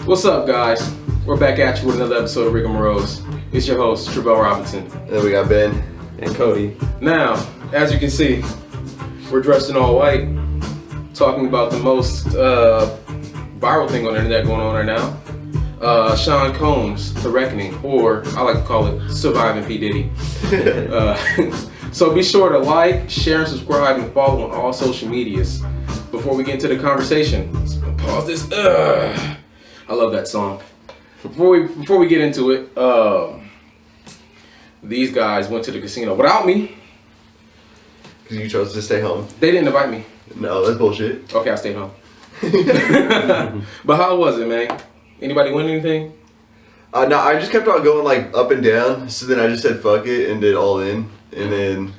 What's up, guys? We're back at you with another episode of Rigamaroles. It's your host, Travell Robinson. Then we got Ben. And Cody. Now, as you can see, we're dressed in all white, talking about the most viral thing on the internet going on right now. Sean Combs, The Reckoning, or I like to call it Surviving P. Diddy. So be sure to like, share, and subscribe, and follow on all social medias. Before we get into the conversation, let's pause this. I love that song. Before we get into it, these guys went to the casino without me. Because you chose to stay home. They didn't invite me. No, that's bullshit. Okay, I stayed home. But how was it, man? Anybody win anything? No, I just kept on going like up and down. So then I just said fuck it and did all in. And then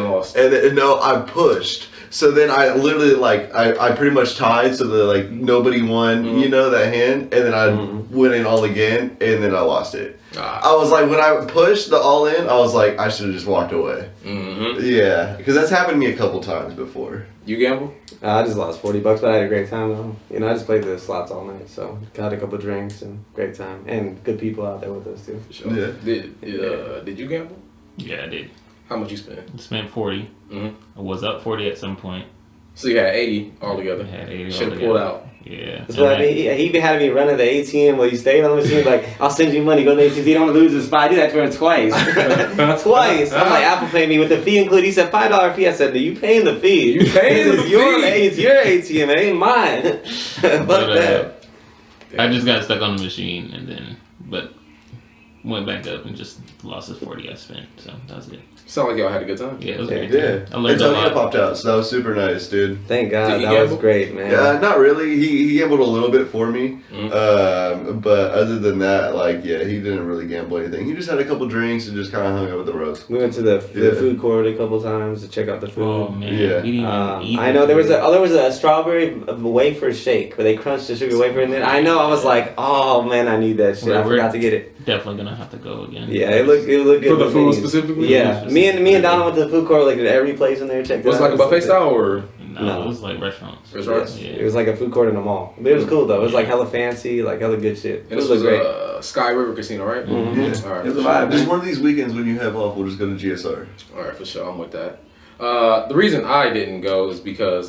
lost. And then, no, I pushed. So then I literally I pretty much tied, so that like nobody won, you know, that hand. And then I went in all again, and then I lost it. I was like, when I pushed the all in, I was like, I should have just walked away. Yeah, because that's happened to me a couple times before. You gamble? I just lost $40, but I had a great time though. You know, I just played the slots all night, so got a couple drinks and great time, and good people out there with us too. For sure. Yeah. Did you gamble? Yeah, I did. How much you spent? I spent 40. I was up 40 at some point. So you had 80 altogether. I had 80 Should have pulled out. Yeah. That's what I mean. He even had me running the ATM while you stayed on the machine. Like, I'll send you money, go to the ATM. You don't lose this spot. I did that to him twice. Twice. I'm like, Apple Pay me with the fee included. He said $5 fee. I said, "Do you paying the fee? You paying the fee? It's your ATM. It ain't mine." Fuck that. I just got stuck on the machine but went back up and just lost his 40 I spent. So that was good. Sound like y'all had a good time. Yeah, it was great. Yeah. I learned a lot. Popped out, so that was super nice, dude. Thank God. That was great, man. Yeah, not really. He gambled a little bit for me. But other than that, he didn't really gamble anything. He just had a couple drinks and just kind of hung out with the bros. We went to the food court a couple times to check out the food. Oh man, yeah. He didn't even eat I know there was a strawberry wafer shake where they crunched the sugar wafer in it. I know. I was like, oh man, I need that shit. I forgot to get it. Definitely gonna have to go again. Yeah, it looked good for the food specifically. Yeah, me and Donald went to the food court, like at every place in there. Checked it out. Was it like a buffet style or? No, it was like restaurants. Restaurants? Yeah. It was like a food court in a mall. But it was cool though. It was like hella fancy, like hella good shit. And this was great. Sky River Casino, right? Mm-hmm. Yeah. All right. It was a vibe. Just one of these weekends when you have off, we'll just go to GSR. All right, for sure. I'm with that. The reason I didn't go is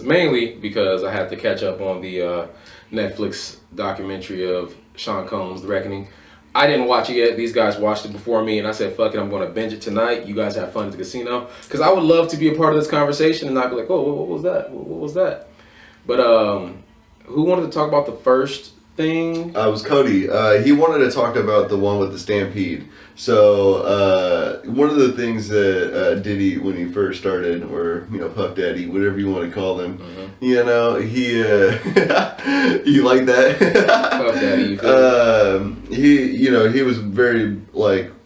mainly because I had to catch up on the Netflix documentary of Sean Combs, The Reckoning. I didn't watch it yet. These guys watched it before me, and I said, fuck it, I'm going to binge it tonight. You guys have fun at the casino. Because I would love to be a part of this conversation, and I'd be like, oh, what was that? What was that? But who wanted to talk about the first thing? It was Cody. He wanted to talk about the one with the stampede. So one of the things that Diddy, when he first started, or Puff Daddy, whatever you want to call him, he you like that? Puff Daddy. He was very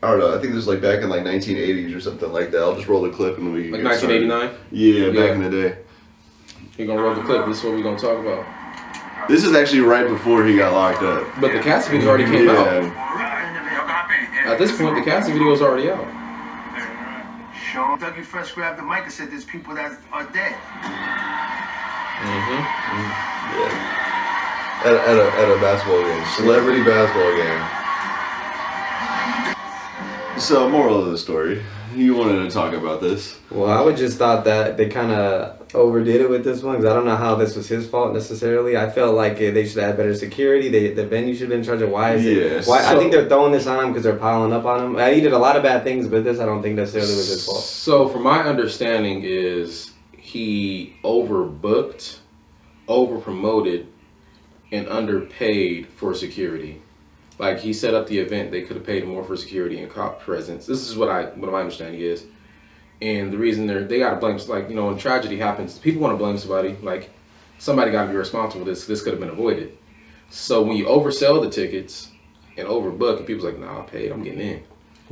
I don't know. I think this was back in 1980s or something like that. I'll just roll the clip and we. 1989. Yeah, back in the day. You're gonna roll the clip. This is what we're gonna talk about. This is actually right before he got locked up. But the casting video already came out. At this point, the casting video is already out. Sean Dougie first grabbed the mic and said there's people that are dead. Yeah. At a basketball game. Celebrity basketball game. So, moral of the story. You wanted to talk about this. Well, I would just thought that they kind of overdid it with this one because I don't know how this was his fault necessarily. I felt like they should have better security. The venue should have been in charge of why is it? Why I think they're throwing this on him because they're piling up on him. He did a lot of bad things, but this I don't think necessarily was his fault. So, from my understanding, is he overbooked, overpromoted, and underpaid for security. Like, he set up the event, they could have paid more for security and cop presence. This is what my understanding is. And the reason they got to blame, when tragedy happens, people want to blame somebody. Like, somebody got to be responsible. This could have been avoided. So when you oversell the tickets and overbook, and people's like, nah, I paid, I'm getting in.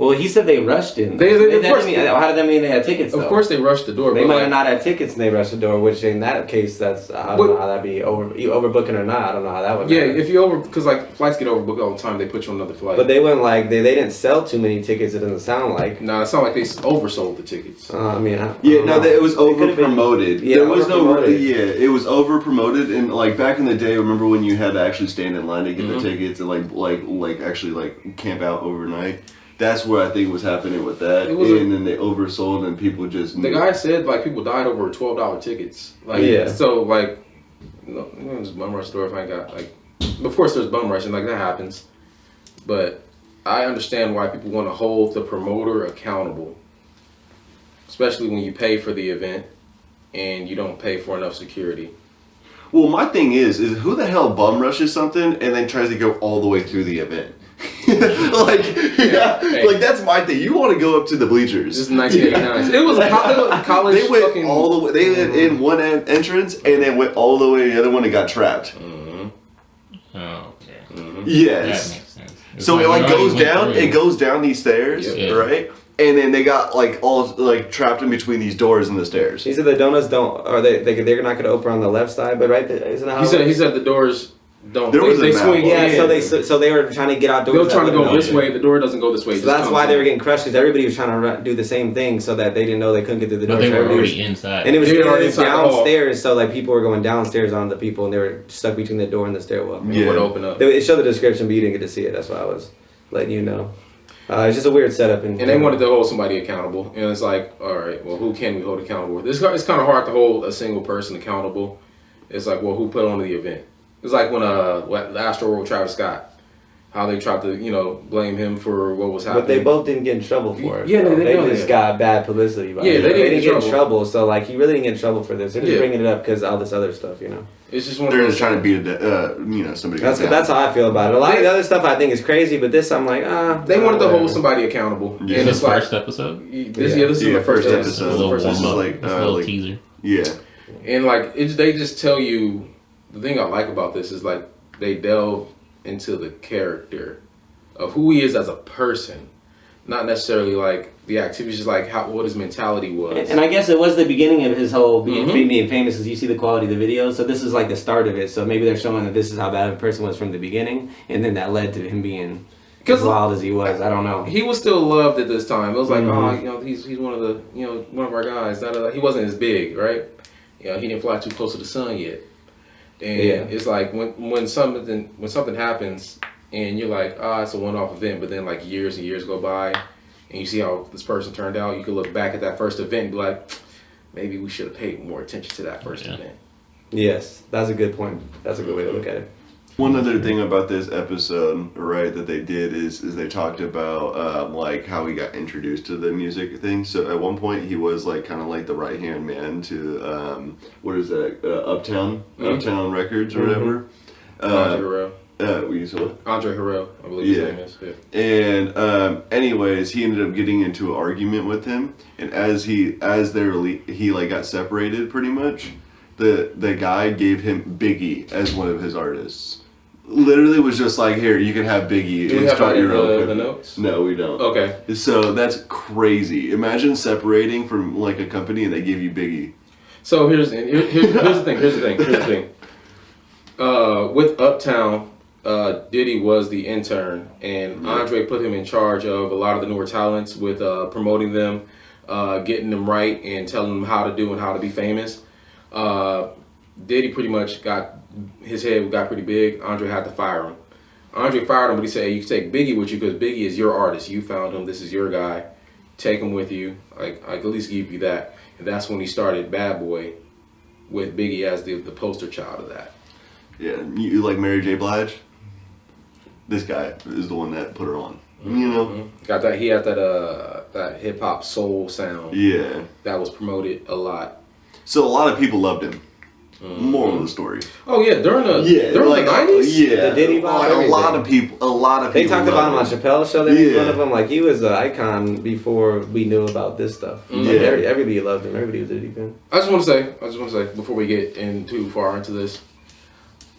Well, he said they rushed in. They, of course, how did that mean they had tickets? Of course, they rushed the door. They might have not had tickets and they rushed the door. Which in that case, I don't know how that'd be overbooking or not. I don't know how that would. Yeah, if you because like flights get overbooked all the time, they put you on another flight. But they went like they didn't sell too many tickets. It doesn't sound like. No, it sounded like they oversold the tickets. I mean, it was over promoted. Yeah, there was it was over promoted, and like back in the day, remember when you had to actually stand in line to get the tickets and like actually camp out overnight. That's what I think was happening with that, and then they oversold and people just. The guy said like people died over $12 tickets. So like, just bum rush store if I ain't got like. Of course, there's bum rushing like that happens, but I understand why people want to hold the promoter accountable, especially when you pay for the event and you don't pay for enough security. Well, my thing is who the hell bum rushes something and then tries to go all the way through the event? Like that's my thing. You want to go up to the bleachers. This is 1989. It was a college. They went all the way. They went in one entrance and then went all the way to the other one and got trapped. Oh, okay. Yes. That makes sense. So it goes down. It goes down these stairs, right? And then they got all trapped in between these doors and the stairs. He said the donuts don't, or they're not going to open on the left side, but right there, isn't that how he said the doors don't. There was they swing. Yeah, so they were trying to get outdoors. They were trying to go this way. The door doesn't go this way. So that's why they were getting crushed, because everybody was trying to do the same thing, so that they didn't know they couldn't get through the door. But they were already inside. And it was already downstairs, so like people were going downstairs on the people, and they were stuck between the door and the stairwell. It would open up. It showed the description, but you didn't get to see it. That's why I was letting you know. It's just a weird setup. And they wanted to hold somebody accountable. And it's like, all right, well, who can we hold accountable? It's kind of hard to hold a single person accountable. It's like, well, who put on the event? It's like when the Astro World Travis Scott, how they tried to, blame him for what was happening. But they both didn't get in trouble for it. Yeah, they just got bad publicity about it. Yeah, they didn't get in trouble. So, like, he really didn't get in trouble for this. They're just bringing it up because all this other stuff, It's just they're just trying to beat somebody. That's how I feel about it. A lot of the other stuff I think is crazy, but this I'm like, They wanted to hold somebody accountable. Yeah. And it's first episode? This is the first episode. A little teaser. Yeah. And they just tell you, the thing I like about this is like they delve into the character of who he is as a person, not necessarily like the activities, just like what his mentality was. And I guess it was the beginning of his whole being famous, because you see the quality of the videos. So this is like the start of it. So maybe they're showing that this is how bad of a person was from the beginning, and then that led to him being as wild as he was. I don't know. He was still loved at this time. It was like, he's one of the one of our guys. He wasn't as big, right? He didn't fly too close to the sun yet. And it's like when something happens and you're like, it's a one-off event, but then like years and years go by and you see how this person turned out, you can look back at that first event and be like, maybe we should have paid more attention to that first event. Yes, that's a good point. That's a good way to look at it. One other thing about this episode, right, that they did is they talked about like how he got introduced to the music thing. So at one point he was like kind of like the right hand man to what is that, Uptown Records or whatever. Andre Harrell. Andre Harrell, I believe his name is. Yeah. And anyways, he ended up getting into an argument with him, and he got separated pretty much. The guy gave him Biggie as one of his artists. Literally was just like, here, you can have Biggie. Do we have that in the notes? No, we don't. Okay. So that's crazy. Imagine separating from like a company and they give you Biggie. So here's the thing. With Uptown, Diddy was the intern, and Andre put him in charge of a lot of the newer talents with promoting them, getting them right, and telling them how to do and how to be famous. Diddy pretty much his head got pretty big. Andre had to fire him. Andre fired him, but he said, you can take Biggie with you because Biggie is your artist. You found him. This is your guy. Take him with you. I can at least give you that. And that's when he started Bad Boy with Biggie as the poster child of that. Yeah, you like Mary J. Blige? This guy is the one that put her on. Got that. He had that hip hop soul sound. Yeah. That was promoted a lot. So a lot of people loved him. Moral of the story. Oh yeah, during the 90s. Yeah, the Diddy vibe, a lot of people. They talked about him on Chappelle's show. They made fun of him like he was an icon before we knew about this stuff. Everybody loved him. Everybody was a Diddy fan. I just want to say before we get in too far into this,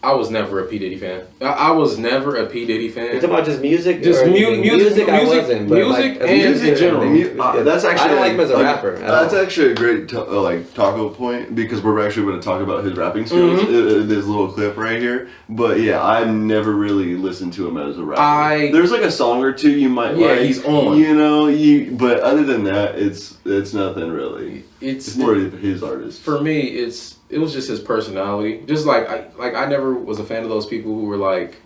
I was never a P Diddy fan. I was never a P Diddy fan. You talking about just music? Just music. I wasn't, but music, like, and in general. That's actually I don't like him as a rapper. That's actually a great taco point because we're actually going to talk about his rapping skills. This little clip right here. But yeah, I never really listened to him as a rapper. There's like a song or two you might like. Yeah, he's on. You know, but other than that, it's nothing really. It's more of his artist. For me, it was just his personality. Just I never was a fan of those people who were like,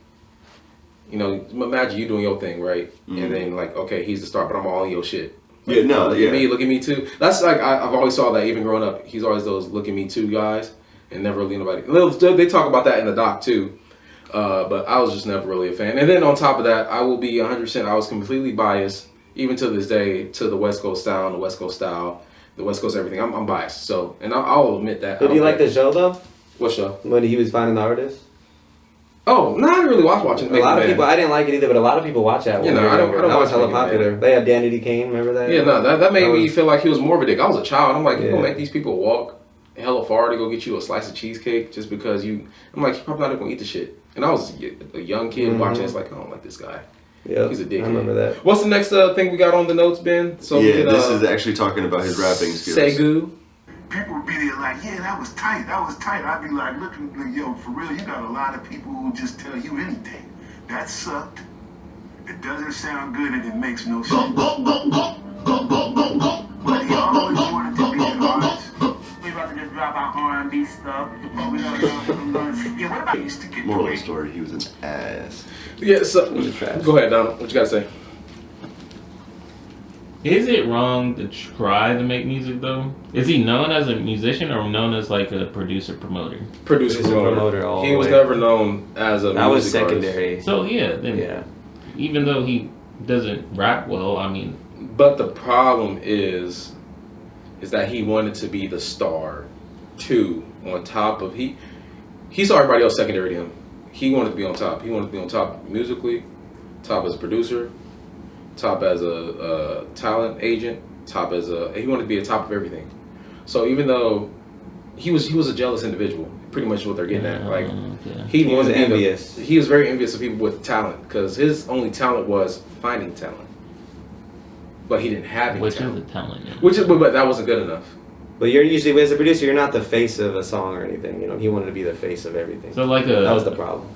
you know, imagine you doing your thing, right? And then like, okay, he's the star, but I'm all in your shit. Like, look at me too. That's like I've always saw that even growing up. He's always those look at me too guys, and never really nobody. They talk about that in the doc too. But I was just never really a fan. And then on top of that, I will be 100%. I was completely biased, even to this day, to the West Coast style, the West Coast style. The West Coast, everything. I'm biased, so and I'll admit that. Did you like the show though? What show? When he was finding the artist. Oh, no, I didn't really watching. A lot of people. I didn't like it either, but a lot of people watch that. You know, I don't. That was hella popular. They had Danny D. Kane. Remember that? Yeah, no, that made me feel like he was more of a dick. I was a child. I'm like, you gonna make these people walk hella far to go get you a slice of cheesecake just because you? I'm like, you're probably not gonna eat the shit. And I was a young kid watching. It's like, I don't like this guy. Yeah, he's a dickhead. I remember that. What's the next thing we got on the notes, Ben? So this is actually talking about his rapping skills. Segu. People would be there like, yeah, that was tight. I'd be like, looking, like, yo, for real, you got a lot of people who just tell you anything. That sucked. It doesn't sound good and it makes no sense. But he always wanted to be an artist. We about to just drop our R&B stuff. Yeah, what about used to get moral of the story, he was an ass. Yeah, so go ahead, Donald. What you gotta say? Is it wrong to try to make music though? Is he known as a musician or known as like a producer promoter? Producer promoter. All he was never known as a. That was secondary. Artist. So yeah, even though he doesn't rap well, I mean. But the problem is that he wanted to be the star, too. On top of he saw everybody else secondary to him. He wanted to be on top. He wanted to be on top musically, top as a producer, top as a talent agent, he wanted to be a top of everything. So even though he was a jealous individual, pretty much what they're getting at. Like he was envious. He was very envious of people with talent because his only talent was finding talent, but he didn't have any talent. Which is a talent. Yeah. But that wasn't good enough. But you're usually, as a producer, you're not the face of a song or anything. You know, he wanted to be the face of everything. So that was the problem.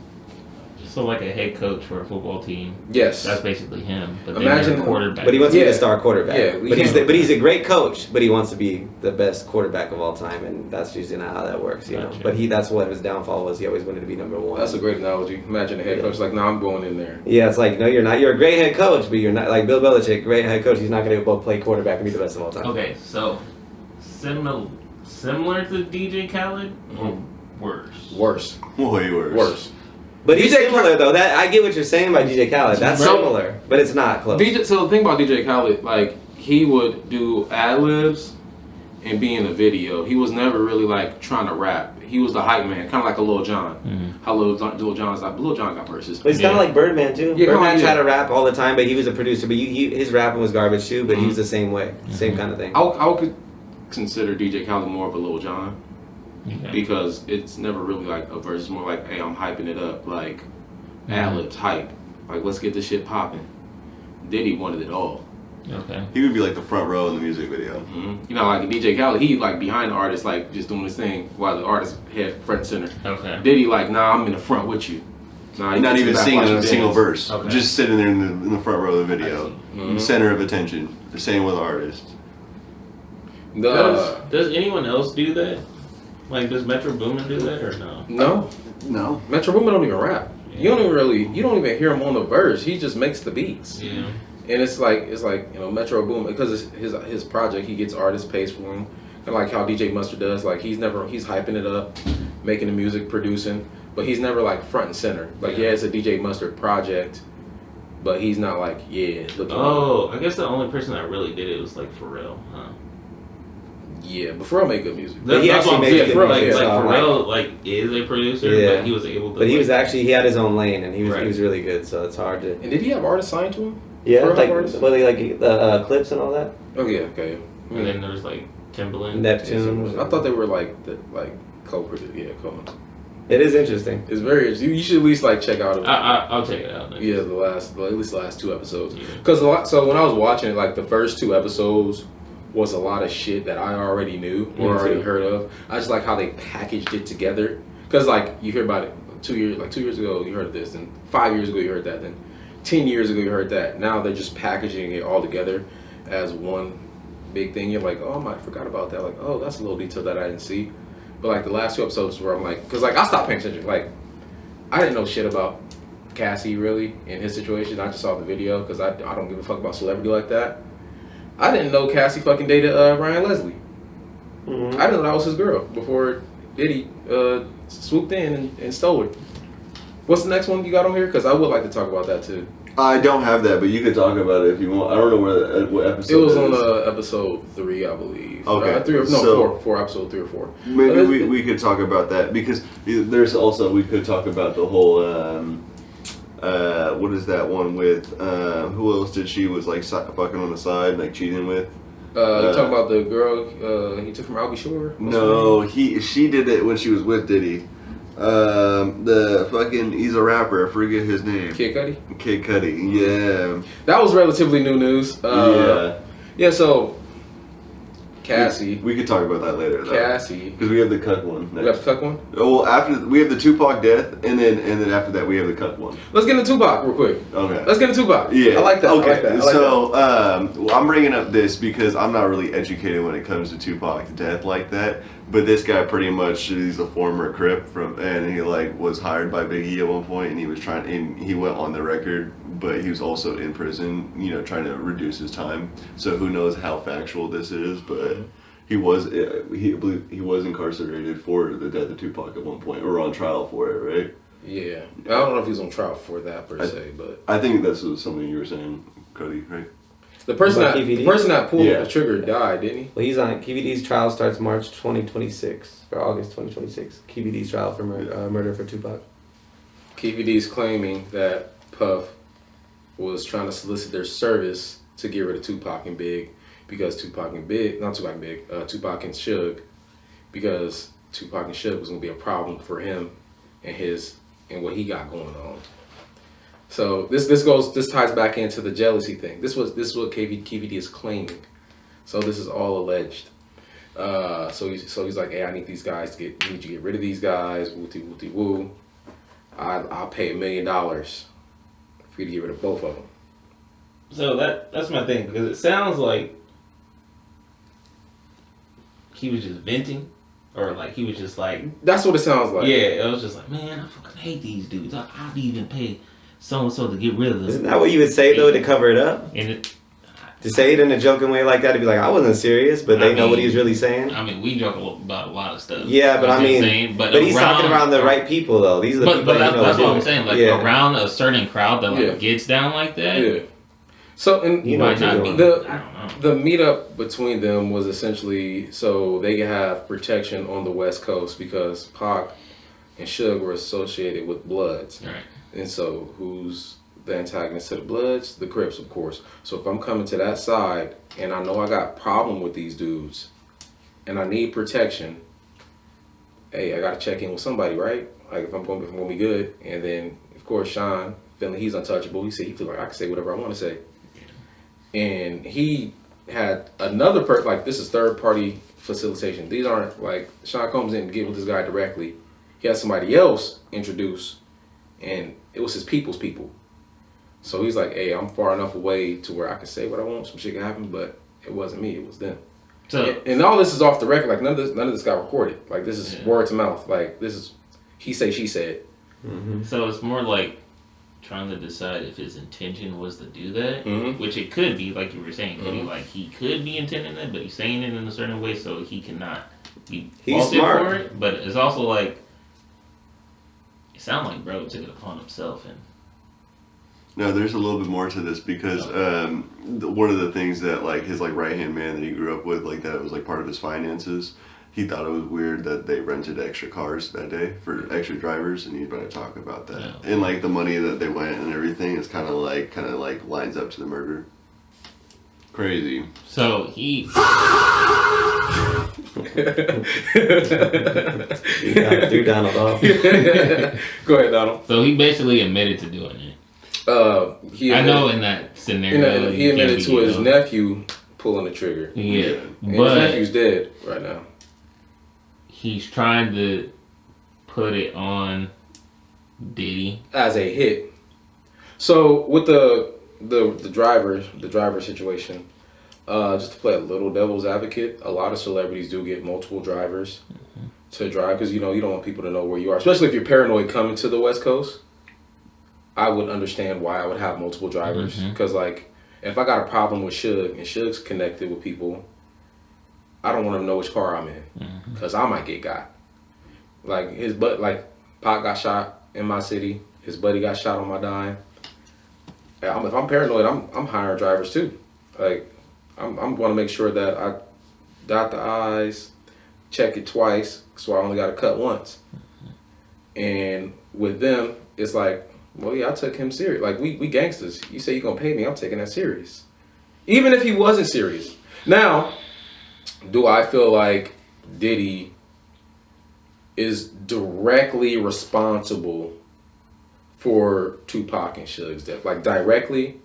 So like a head coach for a football team. Yes. That's basically him. But imagine a quarterback. But he wants to be the star quarterback. Yeah, but he's a great coach, but he wants to be the best quarterback of all time, and that's usually not how that works, you know. But that's what his downfall was. He always wanted to be number one. That's a great analogy. Imagine a head coach like, no, I'm going in there. Yeah, it's like, no, you're not. You're a great head coach, but you're not like Bill Belichick, great head coach. He's not going to both play quarterback and be the best of all time. Okay, so similar to DJ Khaled or worse? Worse. Way worse. Worse. But he's similar though. That I get what you're saying about DJ Khaled. That's similar, but it's not close. So the thing about DJ Khaled, like he would do ad libs and be in a video. He was never really like trying to rap. He was the hype man, kind of like a Lil Jon. Mm-hmm. How Lil Jon's like. Lil Jon got verses. But he's kind of like Birdman too. Yeah, Birdman tried to rap all the time, but he was a producer. But his rapping was garbage too. But he was the same way, same kind of thing. I would consider DJ Khaled more of a Lil Jon. Yeah. Because it's never really like a verse. It's more like, hey, I'm hyping it up. Like, ad-libs, hype. Like, let's get this shit popping. Diddy wanted it all. Okay. He would be like the front row in the music video. Mm-hmm. You know, like DJ Khaled, he like behind the artist, like just doing his thing while the artist had front and center. Okay. Diddy like, nah, I'm in the front with you. Nah, not even singing a single verse. Okay. Just sitting there in the front row of the video. Mm-hmm. Center of attention. The same with the artist. Does anyone else do that? Like, does Metro Boomin do that or no? No. Metro Boomin don't even rap. Yeah. You don't even hear him on the verse. He just makes the beats. Yeah. And it's like you know, Metro Boomin, because it's his project, he gets artists pays for him. And like how DJ Mustard does, like he's hyping it up, making the music, producing, but he's never like front and center. Like it's a DJ Mustard project, but he's not like look at me. I guess the only person that really did it was like Pharrell, huh? Yeah, but Pharrell made good music. But he actually made good music. Pharrell like is a producer, but he was able to. But he was actually, he had his own lane, and he was really good. So it's hard to. And did he have artists signed to him? Yeah, like the clips and all that. Oh yeah, okay. And then there was like Timbaland, Neptune. I thought they were like co-produced. Yeah, It is interesting. It's very interesting. You should at least like check out. I'll check it out. Yeah, at least the last 2 episodes. Because so when I was watching it, like the first 2 episodes was a lot of shit that I already knew or already heard of. I just like how they packaged it together. Because like you hear about it 2 years ago you heard of this, and 5 years ago you heard that, then 10 years ago you heard that. Now they're just packaging it all together as one big thing. You're like, oh, I forgot about that. Like, oh, that's a little detail that I didn't see. But like the last 2 episodes where I'm like, because like I stopped paying attention. Like I didn't know shit about Cassie really in his situation. I just saw the video because I don't give a fuck about celebrity like that. I didn't know Cassie fucking dated Ryan Leslie. I didn't know that was his girl before Diddy swooped in and stole it. What's the next one you got on here? Because I would like to talk about that too. I don't have that, but you could talk about it if you want. I don't know what episode it was on episode 3, I believe. Okay. 4, episode 3 or 4. Maybe we could talk about that, because there's also, we could talk about the whole, what is that one with, who else did she was like fucking on the side, like cheating with? You talking about the girl he took from Albie Shore? No, she did it when she was with Diddy. The fucking, he's a rapper, I forget his name. Kid Cudi? Kid Cudi, yeah. That was relatively new news. Yeah, so Cassie. We could talk about that later though. Cassie. Because we have the Cuck one next. We have the Cuck one? Oh, well, after we have the Tupac death, and then after that we have the Cuck one. Let's get into Tupac real quick. Okay. Let's get into Tupac. Yeah. I like that. Okay. I like that. I like so that. I'm bringing up this because I'm not really educated when it comes to Tupac's death like that. But this guy pretty much, he's a former Crip and he like was hired by Biggie at one point, and he went on the record, but he was also in prison, trying to reduce his time. So who knows how factual this is, but he was incarcerated for the death of Tupac at one point, or on trial for it, right? Yeah. I don't know if he's on trial for that per se, but I think this was something you were saying, Cody, right? The person that pulled the trigger died, didn't he? Well, he's on KVD's trial starts March 2026 or August 2026. KVD's trial for murder for Tupac. KVD's claiming that Puff was trying to solicit their service to get rid of Tupac and Big, because Tupac and Suge, because Tupac and Suge was gonna be a problem for him and what he got going on. So this ties back into the jealousy thing. This is what KVD is claiming. So this is all alleged. So he's like, hey, I need these guys you need to get rid of these guys. Wooty woo. I'll pay $1 million for you to get rid of both of them. So that's my thing, because it sounds like he was just venting, or like he was just like. That's what it sounds like. Yeah, it was just like, man, I fucking hate these dudes. I'd even pay so and so to get rid of them. Isn't that what you would say though, to cover it up? To say it in a joking way like that, to be like, I wasn't serious, but they know what he was really saying. I mean, we joke about a lot of stuff. Yeah, but I mean, but he's talking around the right people though. These are the people but that that's what I'm saying. Like around a certain crowd that gets down like that. Yeah. So and you might not be. The meetup between them was essentially so they could have protection on the West Coast, because Pac and Suge were associated with Bloods. Right. And so who's the antagonist to the Bloods? The Crips, of course. So if I'm coming to that side and I know I got problem with these dudes and I need protection, hey, I got to check in with somebody, right? Like if I'm going to be good. And then, of course, Sean, feeling he's untouchable, he said he feels like I can say whatever I want to say. And he had another like this is third party facilitation. These aren't like Sean Combs didn't get with this guy directly. He had somebody else introduce, and it was his people's people. So he's like, hey, I'm far enough away to where I can say what I want. Some shit can happen, but it wasn't me, it was them. So and all this is off the record. Like none of this got recorded. Like this is word to mouth. Like this is he say she said. Mm-hmm. So it's more like trying to decide if his intention was to do that, which it could be, like you were saying, he could be intending it, but he's saying it in a certain way so he cannot be faulted for it. But it's also like, it sounds like bro took it upon himself. And no, there's a little bit more to this, because one of the things that like his like right hand man that he grew up with, like that was like part of his finances. He thought it was weird that they rented extra cars that day for extra drivers, and he's going to talk about that. Yeah. And like the money that they went and everything is kind of like lines up to the murder. Crazy. So he. Do Donald off. Go ahead, Donald. So he basically admitted to doing it. I know in that scenario. He admitted to his nephew pulling the trigger. Yeah. And But his nephew's dead right now. He's trying to put it on Diddy As a hit. So with the driver situation, just to play a little devil's advocate, a lot of celebrities do get multiple drivers to drive because you don't want people to know where you are, especially if you're paranoid coming to the West Coast. I would understand why I would have multiple drivers because like if I got a problem with Suge and Suge's connected with people, I don't want them to know which car I'm in because I might get got. Like Pac got shot in my city, his buddy got shot on my dime. If I'm paranoid, I'm hiring drivers too. Like I'm going to make sure that I dot the I's, check it twice, so I only got to cut once. And with them, it's like, well, yeah, I took him serious. Like we gangsters. You say you're gonna pay me, I'm taking that serious. Even if he wasn't serious. Now, do I feel like Diddy is directly responsible for Tupac and Suge's death? Like directly?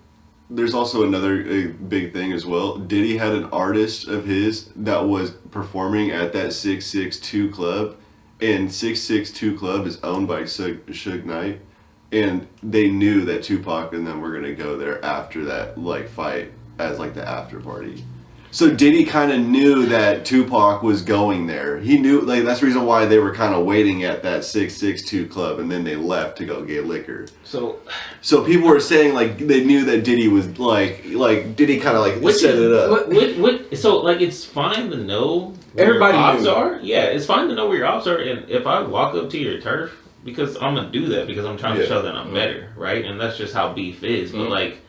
There's also another big thing as well. Diddy had an artist of his that was performing at that 662 club, and 662 club is owned by Suge Knight, and they knew that Tupac and them were gonna go there after that like fight as like the after party. So Diddy kind of knew that Tupac was going there. He knew, like, that's the reason why they were kind of waiting at that 662 club, and then they left to go get liquor. So people were saying like they knew that Diddy was like Diddy kind of like set it up. So like it's fine to know where Everybody your ops knew. are. Yeah, it's fine to know where your ops are, and if I walk up to your turf, because I'm gonna do that because I'm trying to show that I'm better, right? And that's just how beef is. But like,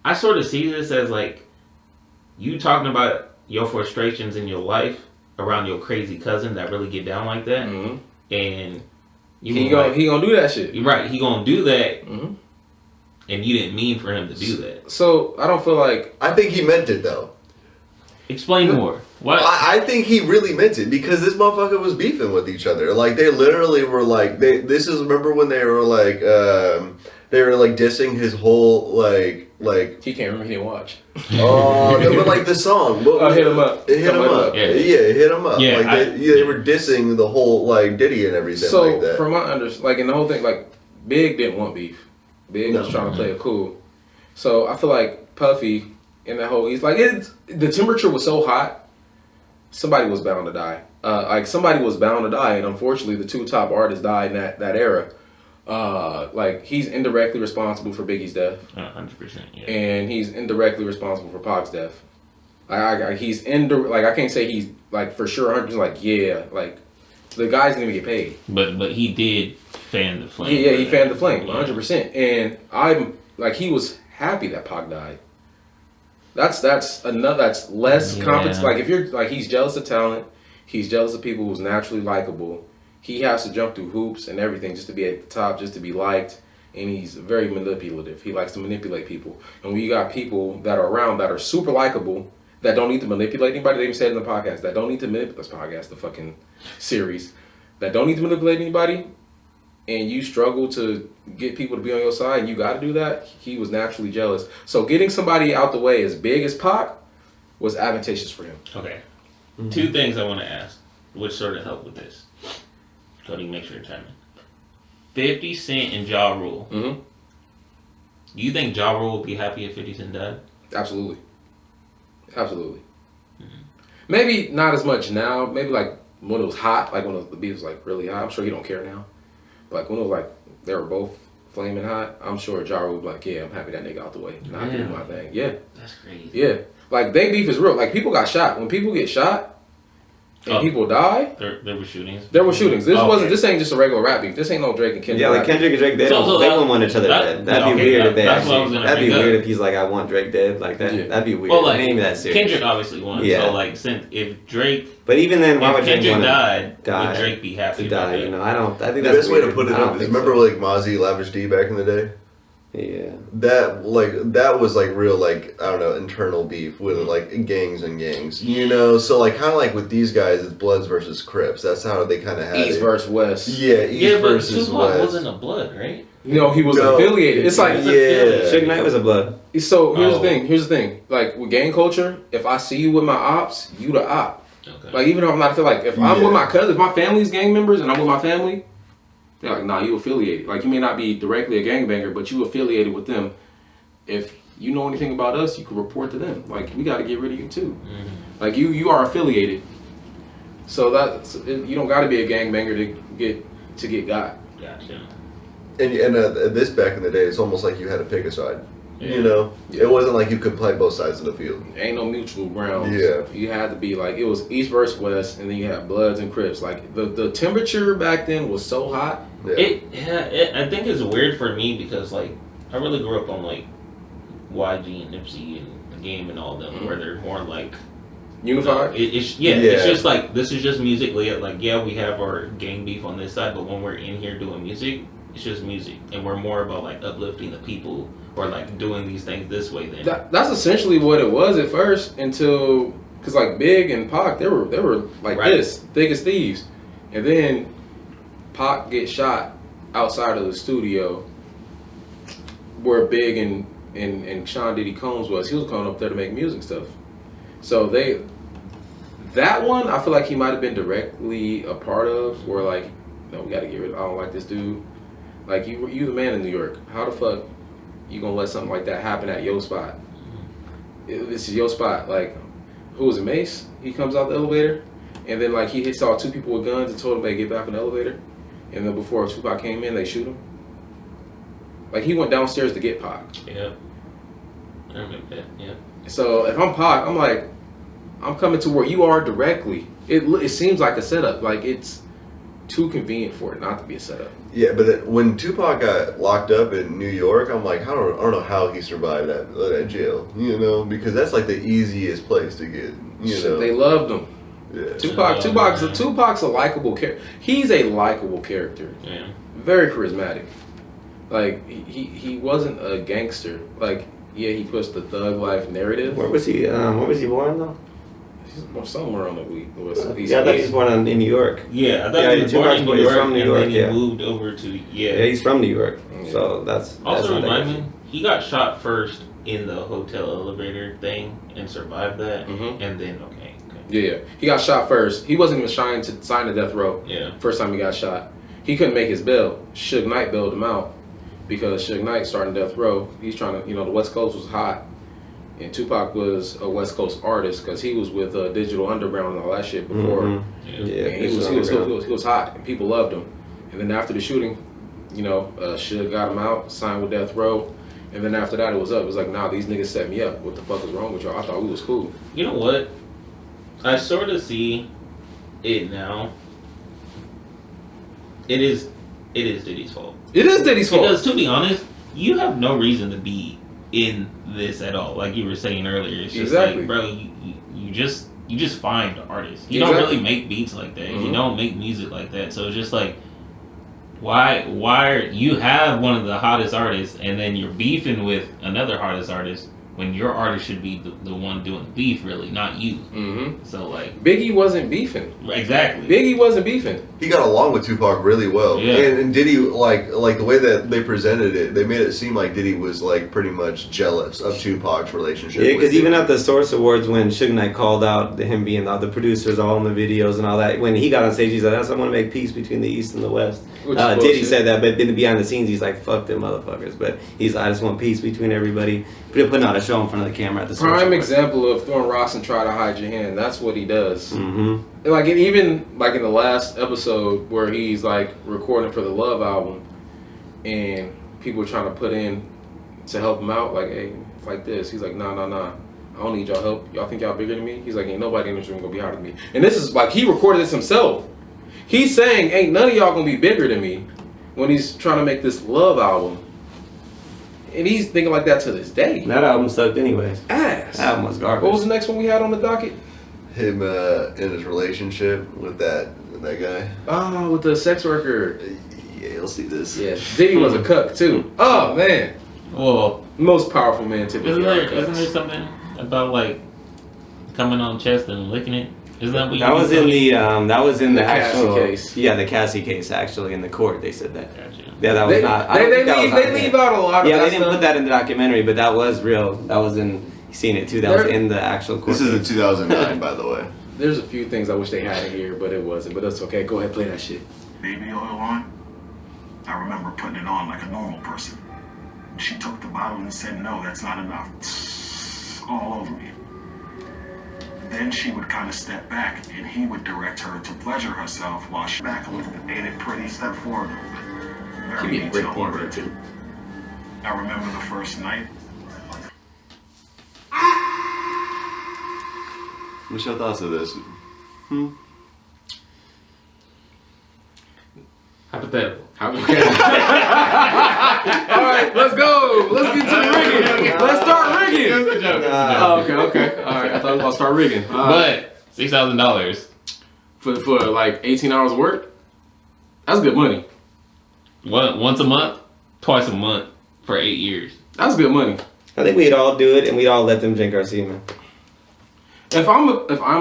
I sort of see this as like you talking about your frustrations in your life around your crazy cousin that really get down like that, and he gonna do that shit. You're right. He gonna do that, and you didn't mean for him to do that. So I don't feel like. I think he meant it though. Explain more. What? I think he really meant it because this motherfucker was beefing with each other. Like they literally were like remember when they were like dissing his whole like He can't remember. He didn't watch. Oh, no, but like the song. Hit him up. Hit him up. Yeah, hit him up. Yeah, like they were dissing the whole like Diddy and everything So like that. from my like in the whole thing, like Big didn't want beef. Big was trying to play it cool. So I feel like Puffy in that whole, he's like, the temperature was so hot, somebody was bound to die. And unfortunately the two top artists died in that era. Like he's indirectly responsible for Biggie's death. 100%. Yeah. And he's indirectly responsible for Pac's death. He's I can't say he's like for sure 100%. Like like the guy's gonna get paid. But he did fan the flame. Yeah, he fanned the flame 100%. And I'm like he was happy that Pac died. That's less competence. Like if you're like he's jealous of talent, he's jealous of people who's naturally likable. He has to jump through hoops and everything just to be at the top, just to be liked. And he's very manipulative. He likes to manipulate people. And when you got people that are around that are super likable, that don't need to manipulate anybody, they even said in the podcast, that don't need to manipulate this podcast, the fucking series, that don't need to manipulate anybody, and you struggle to get people to be on your side, and you got to do that, he was naturally jealous. So getting somebody out the way as big as Pac was advantageous for him. Okay. Two things I want to ask, which sort of help with this. Cody, make sure you're timing. 50 Cent and Ja Rule. Do you think Ja Rule would be happy if 50 Cent died? Absolutely. Maybe not as much now. Maybe like when it was hot, like when the beat was like really hot. I'm sure he don't care now. But like when it was like they were both flaming hot, I'm sure Ja Rule would be like, yeah, I'm happy that nigga out the way. Nah, I can do my thing. Yeah. That's crazy. Yeah. Like they beef is real. Like people got shot. When people get shot and people die, there were shootings. There were shootings. This ain't just a regular rap beef. This ain't no Drake and Kendrick. Yeah, like Kendrick and Drake, they wouldn't want each other dead. That'd be weird if they actually. That'd be weird if he's like, I want Drake dead like that. Yeah. That'd be weird. Well, like it ain't that serious. Kendrick obviously won. Yeah. So like, if Drake. But even then, why would Drake Kendrick want die? Would Drake be happy to die? That? You know, I think the that's best way to put it up is remember like Mozzie, Lavish D back in the day. Yeah. That was like real, like, I don't know, internal beef with like gangs and gangs, you know. So like kind of like with these guys, it's Bloods versus Crips. That's how they kind of had East versus West. Yeah, East versus but Tupac West. wasn't a Blood, right? No, he was affiliated. It's like Suge Knight was a Blood. So here's the thing. Like with gang culture, if I see you with my ops, you the op. Okay. Like even though I'm not like if I'm with my cousin, if my family's gang members and I'm with my family, they're like, nah, you affiliated. Like you may not be directly a gangbanger, but you affiliated with them. If you know anything about us, you can report to them. Like we got to get rid of you too. Mm-hmm. Like you are affiliated. So you don't got to be a gangbanger to get got. Gotcha. And this back in the day, it's almost like you had to pick a side. Yeah. You know, it wasn't like you could play both sides of the field. Ain't no mutual ground. Yeah, you had to be like it was East versus West, and then you had Bloods and Crips. Like the temperature back then was so hot. Yeah. I think it's weird for me because like I really grew up on like YG and Nipsey and The Game and all of them, where they're more like unified. It's just like this is just music. Like we have our gang beef on this side, but when we're in here doing music, it's just music, and we're more about like uplifting the people. Or like doing these things this way then. That's essentially what it was at first until because like Big and Pac they were like this thick as thieves, and then Pac gets shot outside of the studio where Big and Sean Diddy Combs was. He was going up there to make music stuff. So that one I feel like he might have been directly a part of. Where like no, we got to get rid of. I don't like this dude. Like you the man in New York. How the fuck? You gonna let something like that happen at your spot? This is your spot. Like, who was it? Mace? He comes out the elevator, and then like he saw two people with guns and told him they get back in the elevator, and then before Tupac came in, they shoot him. Like he went downstairs to get Pac. Yeah, I remember that. Yeah. So if I'm Pac, I'm like, I'm coming to where you are directly. It seems like a setup. Like it's too convenient for it not to be a setup. Yeah, but when Tupac got locked up in New York, I'm like, I don't know how he survived that jail, you know, because that's like the easiest place to get, you know. They loved him. Yeah. Tupac's a likable character. He's a likable character. Yeah. Very charismatic. Like he wasn't a gangster. Like he pushed the thug life narrative. Where was he born though? He's born somewhere on the West. I thought he was born in New York. Yeah, I thought he was born in New York, from New York, and then he moved over to Yeah, he's from New York. So that's also remind me. He got shot first in the hotel elevator thing and survived that, and then Yeah, he got shot first. He wasn't even trying to sign the death row. Yeah, first time he got shot, he couldn't make his bail. Suge Knight bailed him out because Suge Knight starting death row. He's trying to, the West Coast was hot. And Tupac was a West Coast artist because he was with Digital Underground and all that shit before. He was hot and people loved him. And then after the shooting, Suge got him out, signed with Death Row, and then after that it was up. It was like, nah, these niggas set me up. What the fuck is wrong with y'all? I thought we was cool. You know what? I sort of see it now. It is Diddy's fault. It is Diddy's fault. Because to be honest, you have no reason to be in this at all. Like you were saying earlier, it's just like, bro, you just find artists. You don't really make beats like that. You don't make music like that. So it's just like, why you have one of the hottest artists and then you're beefing with another hottest artist when your artist should be the one doing the beef, really, not you. So like Biggie wasn't beefing. Exactly. Biggie wasn't beefing. He got along with Tupac really well. Yeah. And Diddy, like the way that they presented it, they made it seem like Diddy was like pretty much jealous of Tupac's relationship. Yeah, because even at the Source Awards when Suge Knight called out him being the producers all in the videos and all that, when he got on stage, he said, I want to make peace between the East and the West. Diddy said that, but then behind the scenes, he's like, fuck them motherfuckers. But he's like, I just want peace between everybody. Putting out a show in front of the camera at the Source Prime Awards. example of throwing rocks and try to hide your hand. That's what he does. Like even like in the last episode where he's like recording for the Love album, and people are trying to put in to help him out. Like, hey, it's like this. He's like, nah. I don't need y'all help. Y'all think y'all bigger than me? He's like, ain't nobody in this room gonna be harder than me. And this is like he recorded this himself. He's saying, ain't none of y'all gonna be bigger than me when he's trying to make this Love album. And he's thinking like that to this day. That album sucked anyways. Ass. That album was garbage. What was the next one we had on the docket? Him in his relationship with that guy. Oh, with the sex worker. Yeah, you'll see this. Yeah, Diddy was a cuck too. Oh man. Well, Most powerful man typically. isn't there something about like coming on chest and licking it? Isn't that what you That was in the The Cassie actual case. Yeah, the Cassie case actually in the court. They said that. Gotcha. Yeah, that was They, not. they leave out a lot of Yeah, that they didn't stuff. put that in the documentary, but that was real. That was in. You seen it too? That was in the actual court. This is in case. 2009, by the way. There's a few things I wish they had in here, but it wasn't. But that's okay. Go ahead, play that shit. Baby oil on? I remember putting it on like a normal person. She took the bottle and said, no, that's not enough. All over me. Then she would kind of step back and he would direct her to pleasure herself while she back and ain't it pretty? Step forward a little bit. Give Very me a great detailed point work. there too. I remember the first night. What's your thoughts of this? Hypothetical. All right, let's go. Let's get to the rigging. Let's start rigging. That's a joke. Oh, okay. All right, I thought I was about to start rigging. But $6,000. For like 18 hours of work, that's good money. Once a month, twice a month for 8 years. That's good money. I think we'd all do it, and we'd all let them drink our semen If I'm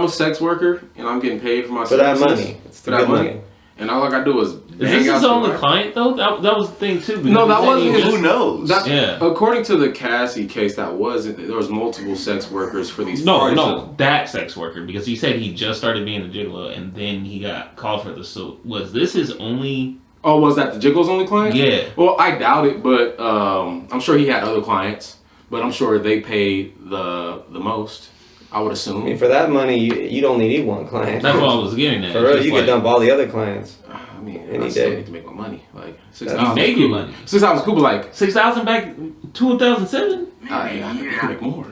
a sex worker and I'm getting paid for my for that services, money. It's for that money, and all I gotta do is Is bang this out his some only right. client though? That was the thing too. because No, he that said wasn't he his- just- Who knows? That, Yeah. According to the Cassie case, there was multiple sex workers for these. No, parties. no, that sex worker because he said he just started being a gigolo and then he got called for the suit. Was this his only? Oh, was that the Jiggles only client? Yeah. Well, I doubt it, but I'm sure he had other clients. But I'm sure they paid the most. I would assume. I mean, for that money, you'd only need one client. That's what I was getting at. For It's real, just you like, could dump all the other clients. I mean, Any I still day. need to make my money. Like You 6,000. make your money. 6,000 cool, but like 6,000 back 2007. I could make more.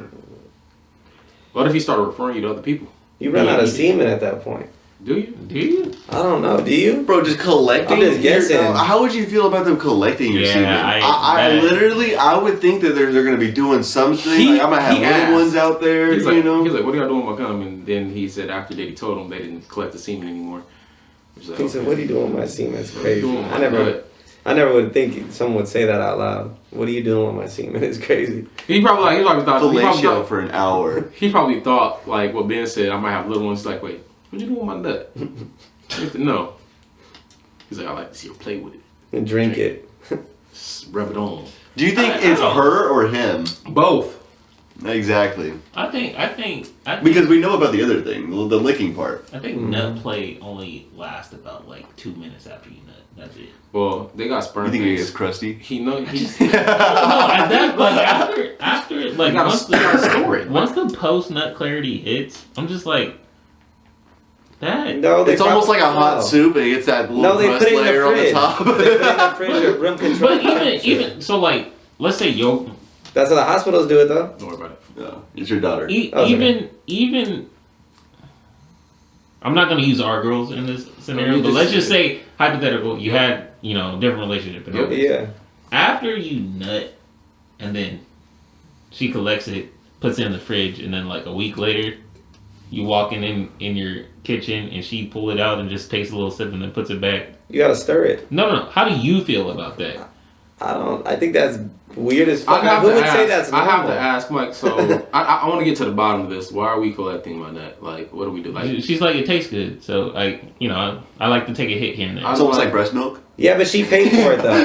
What if he started referring you to other people? You run out of semen at that point. Do you? Do you? I don't know. Do you? Bro, just collecting. I'm just guessing. How would you feel about them collecting your Yeah, semen? I literally, I would think that they're going to be doing something. Like, I'm going to have He little asked. ones out there, He's like, you know? he's like, what are y'all doing with my condom? And then he said after he told him they didn't collect the semen anymore. Which is like, He said, "What are you doing with my semen? It's What are you crazy." doing with I my never gut? I never would think someone would say that out loud. What are you doing with my semen? It's crazy. He probably Fellatio for an hour. he probably thought like what Ben said. I might have little ones. He's like, wait, what you doing with my nut? No. He's like, I like to see her play with it, And drink it. just rub it on. Do you think I it's don't- her or him? Both. Exactly. I think Because we know about the other thing, the licking part. I think nut play only lasts about like 2 minutes after you nut. That's it. Well, they got sperm. You think it banks. gets crusty? He know he. No, at that like after like You gotta store it. once the post nut clarity hits, I'm just like that. No, they It's almost like a hot no. soup and it gets that little No, they crust put it in the layer on the fridge. top. They put it in the fridge or room control. But even so, like let's say That's how the hospitals do it, though. Don't worry about it. No, it's your daughter. even I'm not gonna use our girls in this scenario, you but just- let's just say hypothetical, you had different relationship and all. Yeah. After you nut, and then she collects it, puts it in the fridge, and then like a week later, you walk in your kitchen and she pull it out and just takes a little sip and then puts it back. You gotta stir it. No. How do you feel about that? I think that's weird as fuck. I have Who to would ask, say that's I have normal? to ask, Mike. So I want to get to the bottom of this. Why are we collecting my nut? Like, what do we do? Like, She's like, it tastes good, so I like to take a hit here and there. It's almost like breast milk. Yeah, but she paid for it though.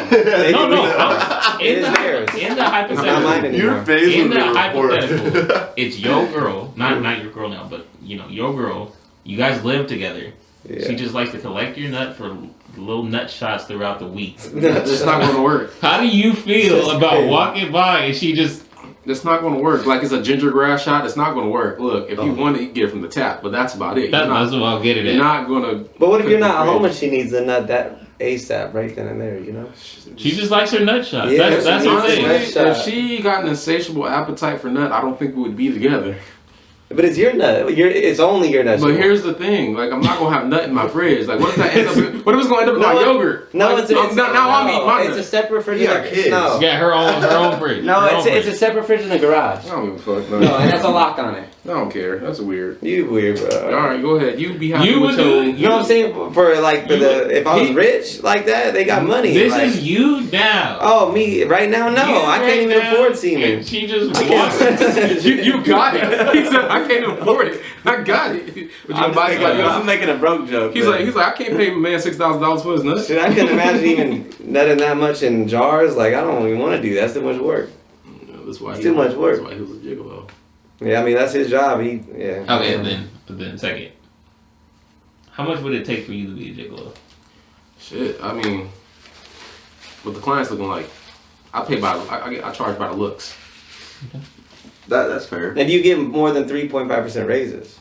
No. It is theirs. In the It's not mine hypothetical, anymore. Your face in would the be hypothetical, reported. it's your girl, not your girl now, but your girl. You guys live together. Yeah. She just likes to collect your nut for little nut shots throughout the week. it's not going to work. How do you feel That's about crazy. walking by and she just? It's not going to work. Like, it's a ginger grass shot. It's not going to work. Look, if you want it, you can get it from the tap, but that's about it. That You're might as well get it. you're At. not going to. But what if you're not home and she needs the nut that ASAP right then and there? You know. She just likes her nut shots. Yeah, that's she her needs thing. it. Honestly, if she got an insatiable appetite for nut, I don't think we would be together. But it's your nut. It's only your nut. But here's the thing: like, I'm not gonna have nut in my fridge. Like, what if that ends up? What if it's gonna end up in my yogurt? No, like, it's I'm eating my it's a separate fridge. Yeah, kids. No. Yeah, her own fridge. No, it's a separate fridge in the garage. I don't give a fuck. No, it has a lock on it. I don't care. That's weird. You weird, bro. All right, go ahead. You be happy You with would your. do it. You know what I'm saying? If I was rich like that, they got money. This like, is you now. Oh, me right now? No, You I can't right even now, afford semen. and she just wants you got it. He said, I can't afford it. I got it. But you gonna buy I'm making a broke joke. He's like, I can't pay a man $6,000 for his nuts. Shit, I couldn't imagine even nutting that much in jars. Like, I don't even want to do that. That's too much work. That's why It's too much work. That's why he was a gigolo. Yeah, I mean, that's his job. Yeah. Okay, then second. How much would it take for you to be a gigolo? Shit, I mean, what the client's looking like, I charge by the looks. That's fair. And you get more than 3.5% raises.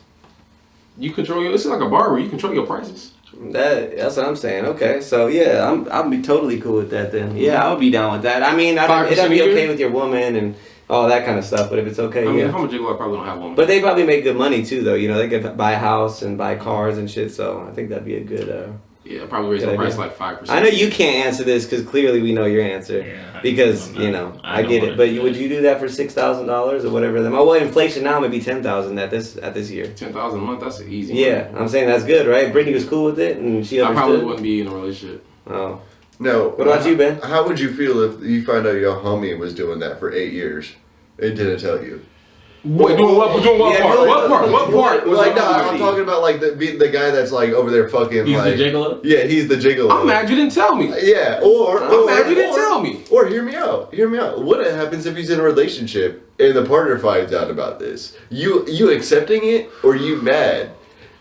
You control this is like a barber. You control your prices. That's what I'm saying. Okay, so yeah, I'll be totally cool with that then. Yeah, I would be down with that. I mean, it'd be okay with your woman and all that kind of stuff. But if it's okay, I mean, yeah. if I'm a gigolo, I probably don't have one. But they probably make good money too, though. You know, they could buy a house and buy cars and shit. So I think that'd be a good. Yeah, probably raise the price like 5%. I know you can't answer this because clearly we know your answer. Yeah, because I get it. But would you do that for $6,000 or whatever? Well, inflation now may be $10,000 at this year. $10,000 a month. That's an easy. Yeah, money. I'm saying that's good, right? Brittany was cool with it, and she I understood. probably wouldn't be in a relationship. Oh. No. What about you, Ben? How would you feel if you found out your homie was doing that for 8 years? It didn't tell you. Wait, doing what part? What part? Like, no, I'm talking about like the guy that's like over there fucking He's like. the gigolo? Yeah, he's the gigolo. I'm mad you didn't tell me. Yeah, I'm mad you didn't tell me. Or hear me out. What happens if he's in a relationship and the partner finds out about this? You accepting it or you mad?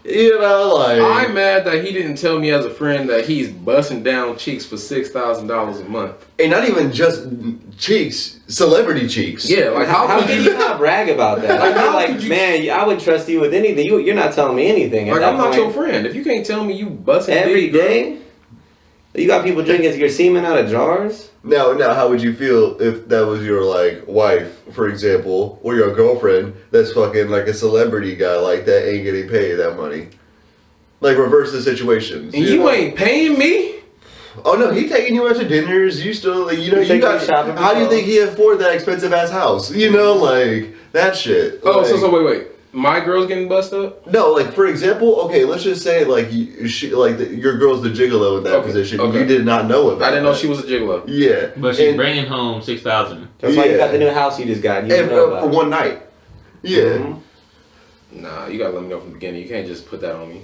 You know, like I'm mad that he didn't tell me as a friend that he's busting down cheeks for $6,000 a month. and not even just cheeks, celebrity cheeks. Yeah, like how can you not brag about that? Like, how Like, could you- man, I wouldn't trust you with anything. You're not telling me anything. At Like that I'm not point. your friend. If you can't tell me you busting Every big, girl, day. You got people drinking your semen out of jars. Now, how would you feel if that was your like wife, for example, or your girlfriend that's fucking like a celebrity guy like that ain't getting paid that money? Like reverse the situations. and you know? ain't paying me. Oh no, he taking you out to dinners. You still, like, you know, Taking you got. you shopping for How do you clothes. think he afford that expensive ass house? You know, like that shit. Oh, like, so wait. My girl's getting bust up? No, like for example, okay, let's just say like your girl's the gigolo in that Okay, position. okay. You did not know about. I didn't know that. she was a gigolo. Yeah, But she's and, bringing home 6,000. That's why you Yeah. got the new house you just got. You and, didn't know about for it. one night. Yeah. Mhm. Nah, you gotta let me know from the beginning. You can't just put that on me.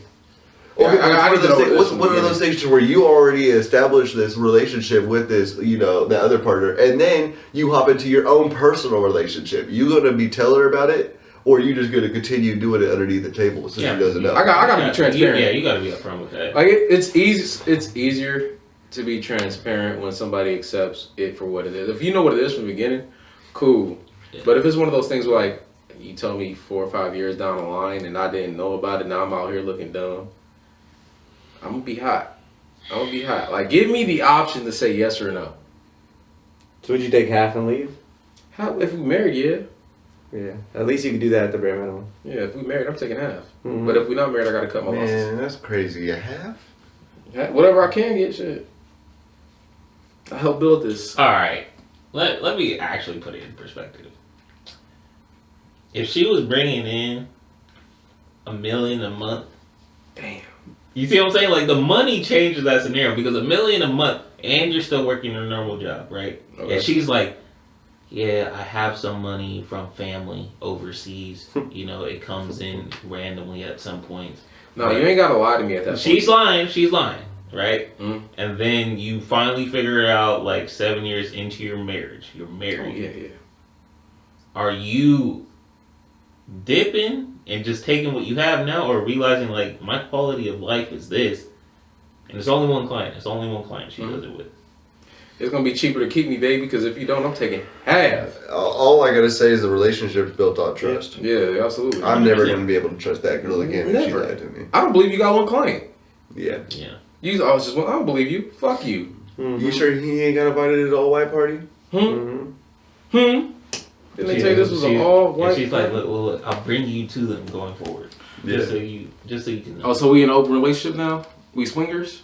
Okay, Yeah, I but need to know this what's from one the of those things where you already established this relationship with this, you know, the other partner, and then you hop into your own personal relationship. You gonna be tell her about it, or you just gonna continue doing it underneath the table so she doesn't know? I gotta be transparent. Yeah, you gotta be upfront with that. Like it's easy. It's easier to be transparent when somebody accepts it for what it is. If you know what it is from the beginning, cool. Yeah. But if it's one of those things where like you tell me 4 or 5 years down the line and I didn't know about it, now I'm out here looking dumb. I'm gonna be hot. Like give me the option to say yes or no. So would you take half and leave? How if we married, yeah. Yeah. At least you could do that at the bare minimum. Yeah, if we married, I'm taking half. Mhm. But if we're not married, I gotta cut my losses. Man, that's crazy. A half? Yeah, whatever I can get, shit. I helped build this. All right, let me actually put it in perspective. If she was bringing in $1 million a month, Damn. you see what I'm saying? Like the money changes that scenario because $1 million a month and you're still working a normal job, right? Okay. And she's like, yeah, I have some money from family overseas. You know, it comes in randomly at some point. No, you ain't gotta lie to me at that point. She's lying, right? Mm. And then you finally figure it out like 7 years into your marriage. You're Oh, married. yeah. Are you dipping and just taking what you have now, or realizing like my quality of life is this, and it's only one client. She does it with. It's gonna be cheaper to keep me, baby, because if you don't, I'm taking half. All I gotta say is the relationship's built on trust. Yeah, absolutely. I'm never gonna be able to trust that girl again if she Never. lied to me. I don't believe you got one client. Yeah. Yeah. You always just want. I don't believe you. Fuck you. Mm-hmm. You sure he ain't got invited to the all white party? Hmm. Didn't they tell you this was an all white? And she's like, look, I'll bring you to them going forward. Just so you can know. Oh, so we in an open relationship now? We swingers?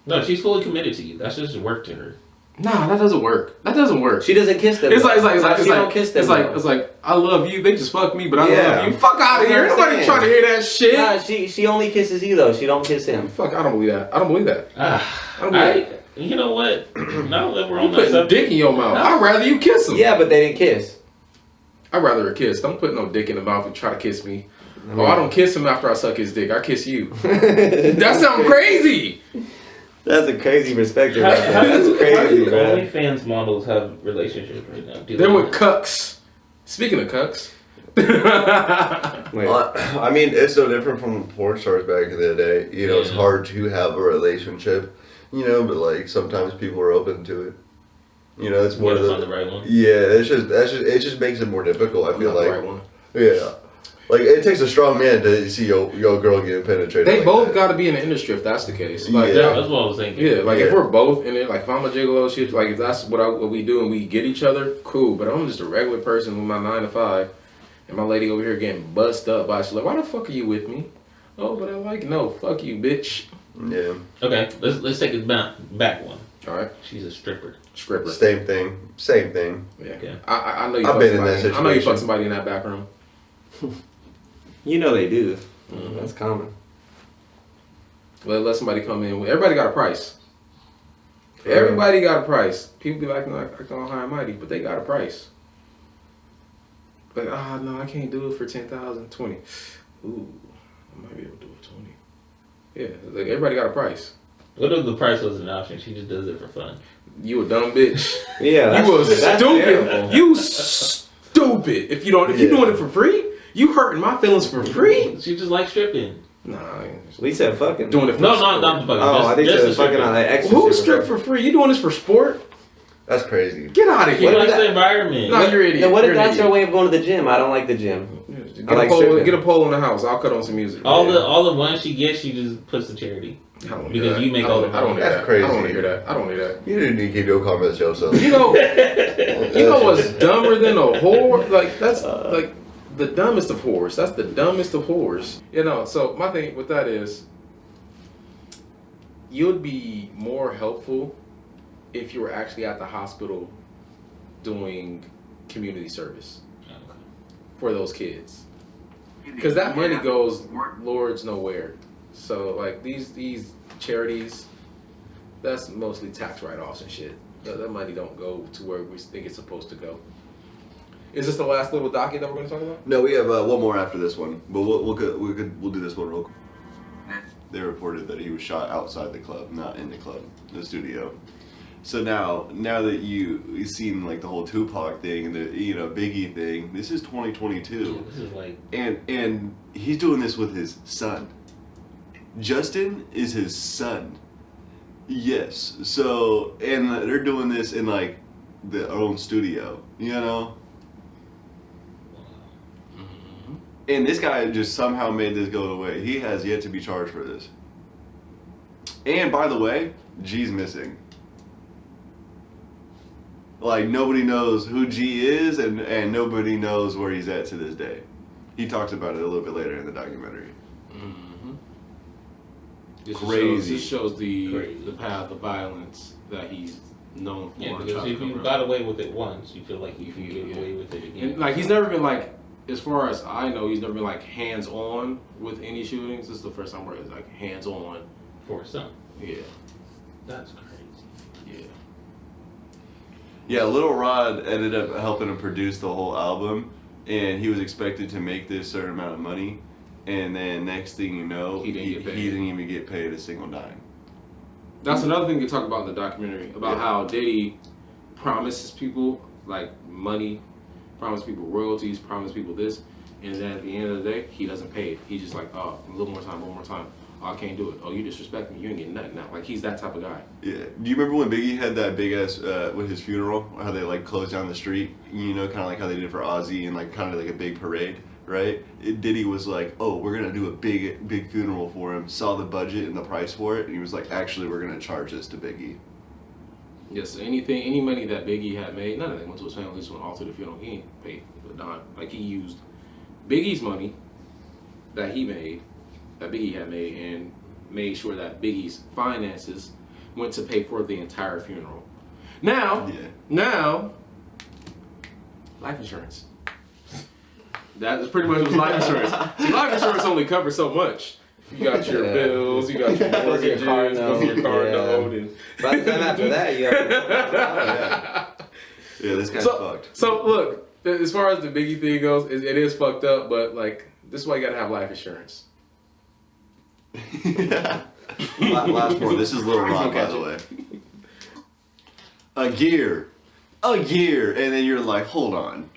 No, she's fully committed to you. That's just work to her. Nah, that doesn't work. That doesn't work. She doesn't kiss them. It's like she don't kiss them. It's like I love you. They just fuck me, but I love you. Fuck out of here. Nobody trying to hear that shit. Nah, she only kisses you though. She don't kiss him. Fuck, I don't believe that. I don't believe that. You know what? Now that we're on that subject, dick in your mouth. I'd rather you kiss him. Yeah, but they didn't kiss. I'd rather a kiss. Don't put no dick in the mouth and try to kiss me. I don't kiss him after I suck his dick. I kiss you. That sounds crazy. That's a crazy perspective. That's crazy, bro. OnlyFans models have relationships right now. They're with cucks. Speaking of cucks. I mean, it's no different from porn stars back in the day. You know, it's hard to have a relationship. You know, but like sometimes people are open to it. You know, it's one of the right one. Yeah, it just makes it more difficult. I feel like. The right one. Yeah. Like, it takes a strong man to see your girl getting penetrated. They like both got to be in the industry if that's the case. Like, yeah, that's what I was thinking. Yeah, like if we're both in it, like if I'm a gigolo, shit, like if that's what we do and we get each other, cool. But I'm just a regular person with my 9 to 5, and my lady over here getting bussed up by, she's like, why the fuck are you with me? Oh, but I like, no, fuck you, bitch. Yeah. Okay, let's take it back one. All right. She's a stripper. Same thing. Yeah. Okay. I know you. I've been in that situation. I know you fuck somebody in that back room. You know they do. That's common. Let somebody come in. Everybody got a price. Everybody got a price. People be like high and mighty, but they got a price. Like, no, I can't do it for 10,000, 20. Ooh, I might be able to do it 20. Yeah, like everybody got a price. What if the price wasn't an option? She just does it for fun. You a dumb bitch. Yeah, you was stupid. You stupid. If you doing it for free, you hurting my feelings for free. She just likes stripping. Nah, we said fucking. Doing it for not the fucking. Oh, I think you said fucking on that extra. Who strip for free? You doing this for sport? That's crazy. Get out of here. What the environment? No, you're an idiot. Then what if that's your way of going to the gym? I don't like the gym. Get a pole in the house. I'll cut on some music. All the ones she gets, she just puts to charity. Because you make all the money. I don't That's crazy. I don't want to hear that. I don't want to hear that. You didn't need to keep your comments yourself. You know what's dumber than a whore? Like that's like the dumbest of whores. That's the dumbest of whores. You know. So my thing with that is, you'd be more helpful if you were actually at the hospital doing community service for those kids, because that money goes lords nowhere. So like these charities, that's mostly tax write-offs and shit. That money don't go to where we think it's supposed to go. Is this the last little docket that we're going to talk about? No, we have one more after this one, but we'll do this one real quick. They reported that he was shot outside the club, not in the club, the studio. So now that you've seen like the whole Tupac thing and the Biggie thing, this is 2022. Yeah, this is like and he's doing this with his son. Justin is his son. Yes. So and they're doing this in like their own studio, Mm-hmm. And this guy just somehow made this go away. He has yet to be charged for this. And by the way, G's missing. Like nobody knows who G is, and nobody knows where he's at to this day. He talks about it a little bit later in the documentary. This shows the path of violence that he's known for. Yeah, because if you got away with it once, you feel like you can get away with it again. And like he's never been like, as far as I know, he's never been like hands on with any shootings. This is the first time where it's like hands on for his son. Yeah, that's crazy. Yeah. Yeah, Lil Rod ended up helping him produce the whole album, and he was expected to make this certain amount of money. And then next thing you know, he didn't even get paid a single dime. That's another thing you talk about in the documentary, about how Diddy promises people like money, promises people royalties, promises people this, and then at the end of the day, he doesn't pay it. He's just like, oh, a little more time, one more time. Oh, I can't do it. Oh, you disrespect me. You ain't getting nothing now. Like, he's that type of guy. Yeah. Do you remember when Biggie had that big ass, with his funeral, how they like closed down the street, kind of like how they did for Ozzy and like kind of like a big parade? Right? Diddy was like, oh, we're going to do a big funeral for him, saw the budget and the price for it, and he was like, actually, we're going to charge this to Biggie. Yes, any money that Biggie had made, none of that went to his family. Just went all to the funeral. He ain't paid a dime. Like he used Biggie's money that Biggie had made, and made sure that Biggie's finances went to pay for the entire funeral. Now, life insurance. That is pretty much what life insurance. See, life insurance only covers so much. You got your bills, you got your mortgages, your car note, and but then after that, you have yeah, this guy's fucked. So look, as far as the Biggie thing goes, it is fucked up, but like this is why you gotta have life insurance. Last one. This is Lil Ron, by the way. A year, and then you're like, hold on.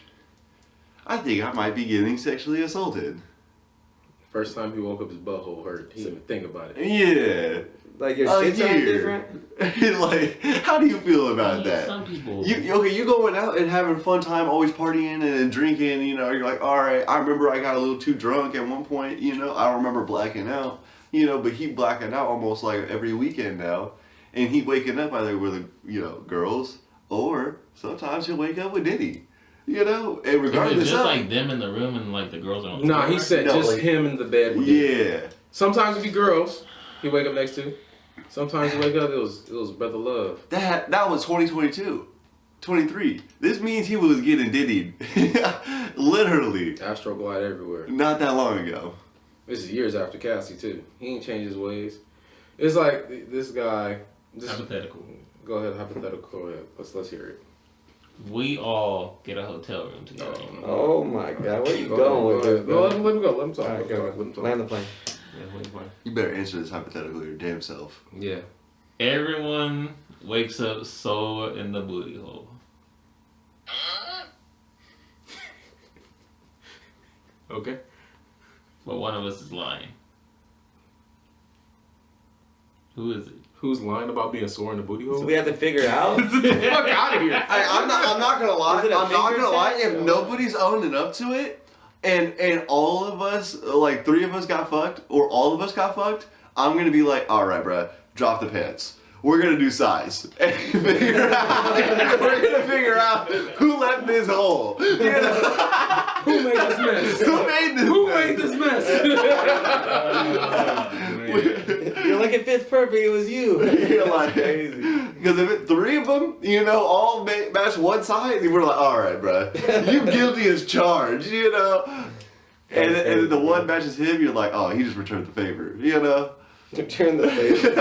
I think I might be getting sexually assaulted. First time he woke up, his butthole hurt. He didn't even think about it. Yeah. like your shit's different. Like, how do you feel about that? Some people. You going out and having a fun time, always partying and drinking. You know, you're like, all right. I remember I got a little too drunk at one point. You know, I don't remember blacking out. You know, but he blacking out almost like every weekend now, and he waking up either with girls, or sometimes he'll wake up with Diddy. You know, and regardless just of like them in the room and like the girls on. Nah, he said just like, him in the bed with Diddy. Sometimes it'd be girls he wake up next to. Sometimes he wake up, it was Brother Love. That was 2022. 23. This means he was getting diddied. Literally. Astro glide everywhere. Not that long ago. This is years after Cassie too. He ain't changed his ways. It's like this guy. Hypothetical. Go ahead, hypothetical. Go ahead. Let's hear it. We all get a hotel room together. Oh my God, where you going with this? No, let him go. Let him talk. All right, go. Land the plane. Yeah, you better answer this hypothetical your damn self. Yeah. Everyone wakes up sore in the booty hole. Okay. But one of us is lying. Who is it? Who's lying about being sore in the booty hole? So we have to figure it out. Get the fuck out of here. I'm not gonna lie. Is it a I'm not finger gonna lie. test? If nobody's owning up to it, and all of us, like 3 of us got fucked, or all of us got fucked, I'm gonna be like, all right, bruh, drop the pants. We're gonna do size and figure out. We're gonna figure out who left this hole. You know? Who made this mess? Who made this mess? You're like, it fits perfect. It was you. You're like, crazy. Because if it 3 of them, all match one side, we're like, all right, bro, you guilty as charged, And then the one matches him, you're like, oh, he just returned the favor, Return the favor.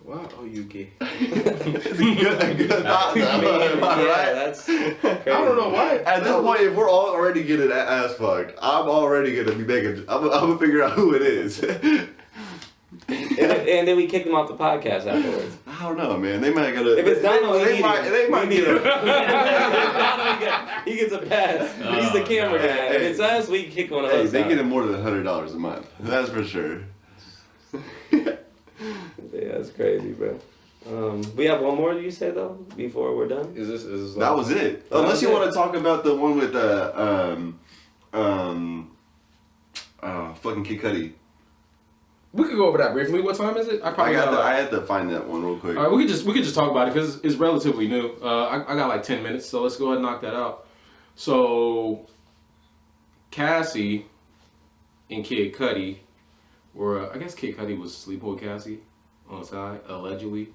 Wow, oh, you gay. It's a good thought, though. Am I right? That's crazy. I don't know why. At this point, if we're all already getting ass fucked, I'm already gonna be making. I'm gonna figure out who it is. and then we kick them off the podcast afterwards. I don't know, man. They might gotta. If it's Donald, they might get a. He gets a pass. He's the camera guy. Hey, if it's us, we can kick one of Hey, us they out. get him more than $100 a month. That's for sure. Yeah, that's crazy, bro. We have one more. You say though before we're done. Is this That was it. Unless you want to talk about the one with fucking Kid Cudi. We could go over that briefly. What time is it? I had to find that one real quick. All right, we could just talk about it because it's relatively new. I got like 10 minutes, so let's go ahead and knock that out. So, Cassie and Kid Cudi were, I guess Kid Cudi was sleeping with Cassie on the side, allegedly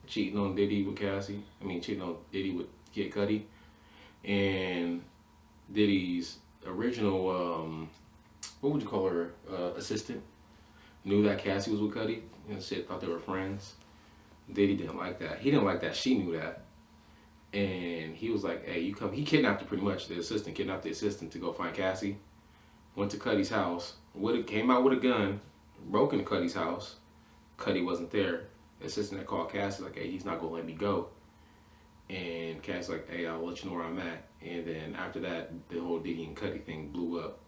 cheating on Diddy with Cassie. Cheating on Diddy with Kid Cudi, and Diddy's original, what would you call her, assistant, knew that Cassie was with Cudi and shit, thought they were friends. Diddy didn't like that. He didn't like that she knew that. And he was like, hey, you come. He kidnapped her pretty much. The assistant kidnapped the assistant to go find Cassie. Went to Cudi's house. Came out with a gun. Broke into Cudi's house. Cudi wasn't there. The assistant had called Cassie like, hey, he's not going to let me go. And Cassie's like, hey, I'll let you know where I'm at. And then after that, the whole Diddy and Cudi thing blew up.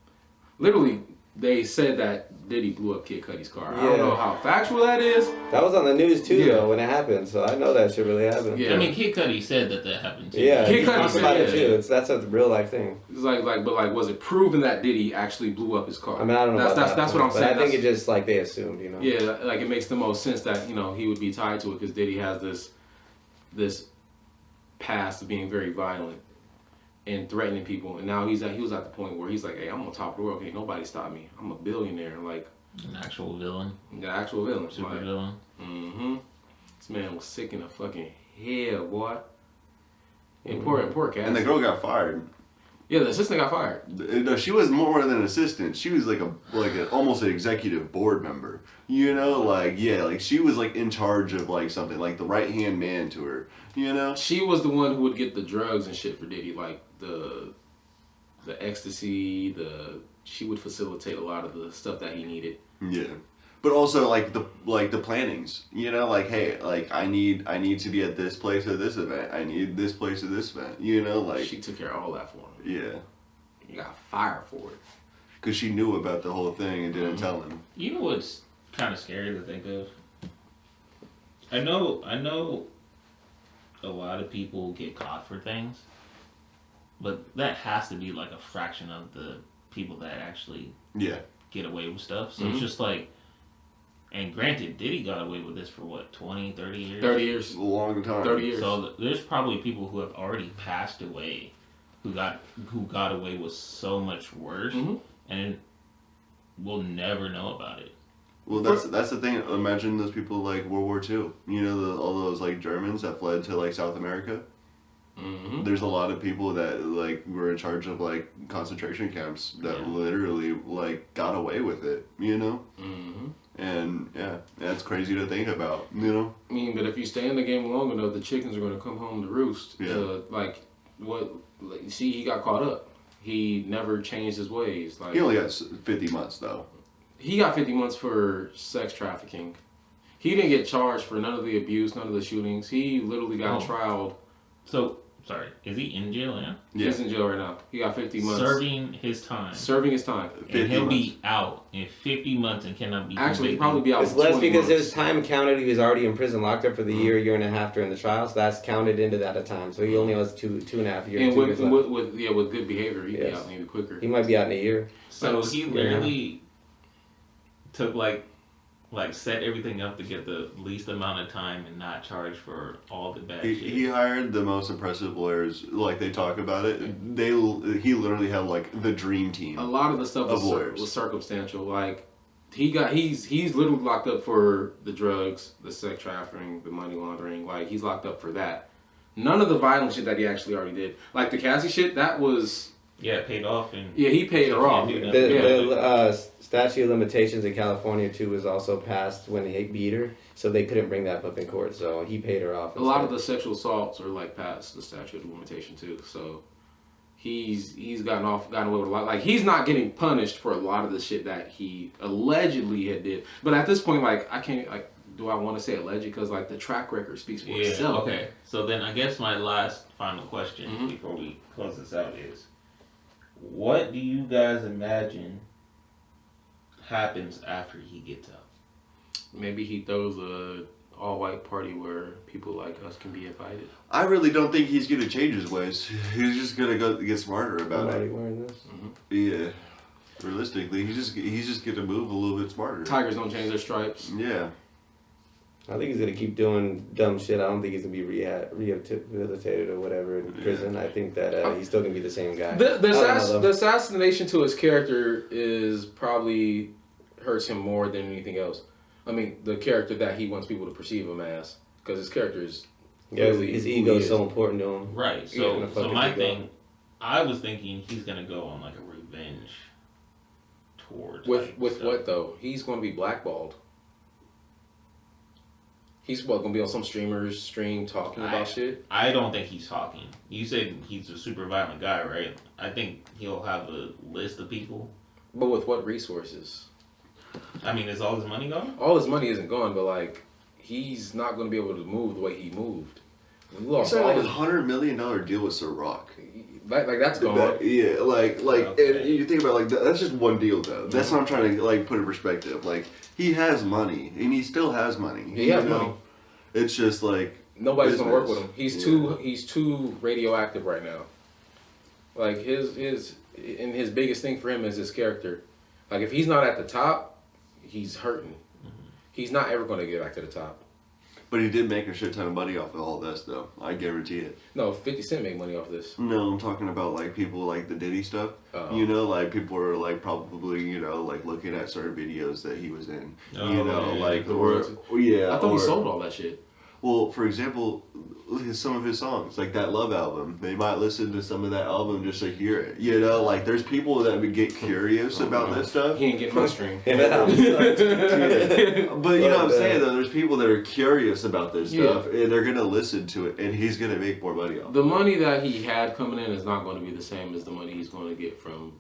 Literally, they said that Diddy blew up Kid Cudi's car. I don't know how factual that is. That was on the news too, though, when it happened. So I know that shit really happened. Yeah. I mean, Kid Cudi said that happened too. Yeah, Kid Cudi talked about it too. That's a real life thing. It's but was it proven that Diddy actually blew up his car? I mean, I don't know. That's what I'm saying. I think it just like they assumed, Yeah, like it makes the most sense that he would be tied to it because Diddy has this past of being very violent and threatening people, and now he was at the point where he's like, hey, I'm on top of the world. Can't nobody stop me. I'm a billionaire. Like an actual villain. The actual villain. Super villain. Mm-hmm. This man was sick in the fucking head, boy. And poor Cass. And the girl got fired. Yeah, the assistant got fired. No, she was more than an assistant. She was almost an executive board member. She was like in charge of like something, like the right hand man to her. She was the one who would get the drugs and shit for Diddy, like the ecstasy. She would facilitate a lot of the stuff that he needed. Yeah. But also like the plannings, hey, like I need to be at this place at this event. I need this place at this event. She took care of all that for him. Yeah. He got fired for it. Because she knew about the whole thing and didn't tell him. You know what's kind of scary to think of? I know a lot of people get caught for things, but that has to be like a fraction of the people that actually get away with stuff. So it's just like, and granted, Diddy got away with this for what, 20, 30 years? 30 years. A long time. 30 years. So there's probably people who have already passed away who got away with so much worse, and we'll never know about it. Well, that's the thing. Imagine those people like World War II. All those like Germans that fled to like South America. Mm-hmm. There's a lot of people that like were in charge of like concentration camps that literally like got away with it. Mm-hmm. And that's crazy to think about. I mean, but if you stay in the game long enough, the chickens are going to come home to roost. Yeah. See, he got caught up. He never changed his ways. Like, he only got 50 months though. He got 50 months for sex trafficking. He didn't get charged for none of the abuse, none of the shootings. He literally got trialed. So, sorry, is he in jail now? Yeah. He's in jail right now. He got 50 months. Serving his time. And he'll be out in 50 months and cannot be Actually, he'll probably be out It's less because his time counted. He was already in prison, locked up for the year and a half during the trial. So that's counted into that at time. So he only has two and a half years. And with good behavior, he'd be out maybe quicker. He might be out in a year. So he literally took like set everything up to get the least amount of time and not charge for all the bad shit. He hired the most impressive lawyers. Like they talk about it, he literally had like the dream team. A lot of the stuff was circumstantial. Like he's literally locked up for the drugs, the sex trafficking, the money laundering. Like he's locked up for that. None of the violent shit that he actually already did. Like the Cassie shit, that was. Yeah, it paid off. And he paid her off. The statute of limitations in California too was also passed when he beat her, so they couldn't bring that up in court. So he paid her off. A lot of the sexual assaults are like past the statute of limitation too. So he's gotten away with a lot. Like he's not getting punished for a lot of the shit that he allegedly had did. But at this point, like I can't like. Do I want to say alleged? Because like the track record speaks for itself. Okay. So then I guess my last final question before we close this out is, what do you guys imagine happens after he gets out? Maybe he throws a all-white party where people like us can be invited. I really don't think he's gonna change his ways. He's just gonna go get smarter about it. Wearing this? Yeah. Realistically, he's just gonna move a little bit smarter. Tigers don't change their stripes. Yeah. I think he's gonna keep doing dumb shit. I don't think he's gonna be rehabilitated or whatever in prison. I think that he's still gonna be the same guy. The assassination to his character is probably hurts him more than anything else. I mean, the character that he wants people to perceive him as, because his character is his ego is so important to him. Right. So my thing, I was thinking he's gonna go on like a revenge tour. With what though? He's gonna be blackballed. He's gonna be on some stream talking about shit? I don't think he's talking. You said he's a super violent guy, right? I think he'll have a list of people. But with what resources? I mean, is all his money gone? All his money isn't gone, but like, he's not gonna be able to move the way he moved. He signed like $100 million deal with Sir Rock. Like that's gone. Yeah, Okay. and you think about like that's just one deal though. That's what I'm trying to like put in perspective. Like he has money, and he still has money. He has money. It's just like nobody's gonna work with him. business. He's too radioactive right now. Like his biggest thing for him is his character. Like if he's not at the top, he's hurting. He's not ever gonna get back to the top. But he did make a shit ton of money off of all this, though. I guarantee it. No, 50 Cent made money off this. No, I'm talking about like people like the Diddy stuff. Oh. You know, like people are like probably like looking at certain videos that he was in. Like the or royalty. yeah. I thought he sold all that shit. Well, for example, look at some of his songs, like that Love album. They might listen to some of that album just to hear it. You know, like there's people that would get curious about that stuff. He ain't getting my stream. Yeah, that album sucks. Yeah. But you know what I'm saying though, there's people that are curious about this stuff and they're gonna listen to it and he's gonna make more money off The money that he had coming in is not going to be the same as the money he's going to get from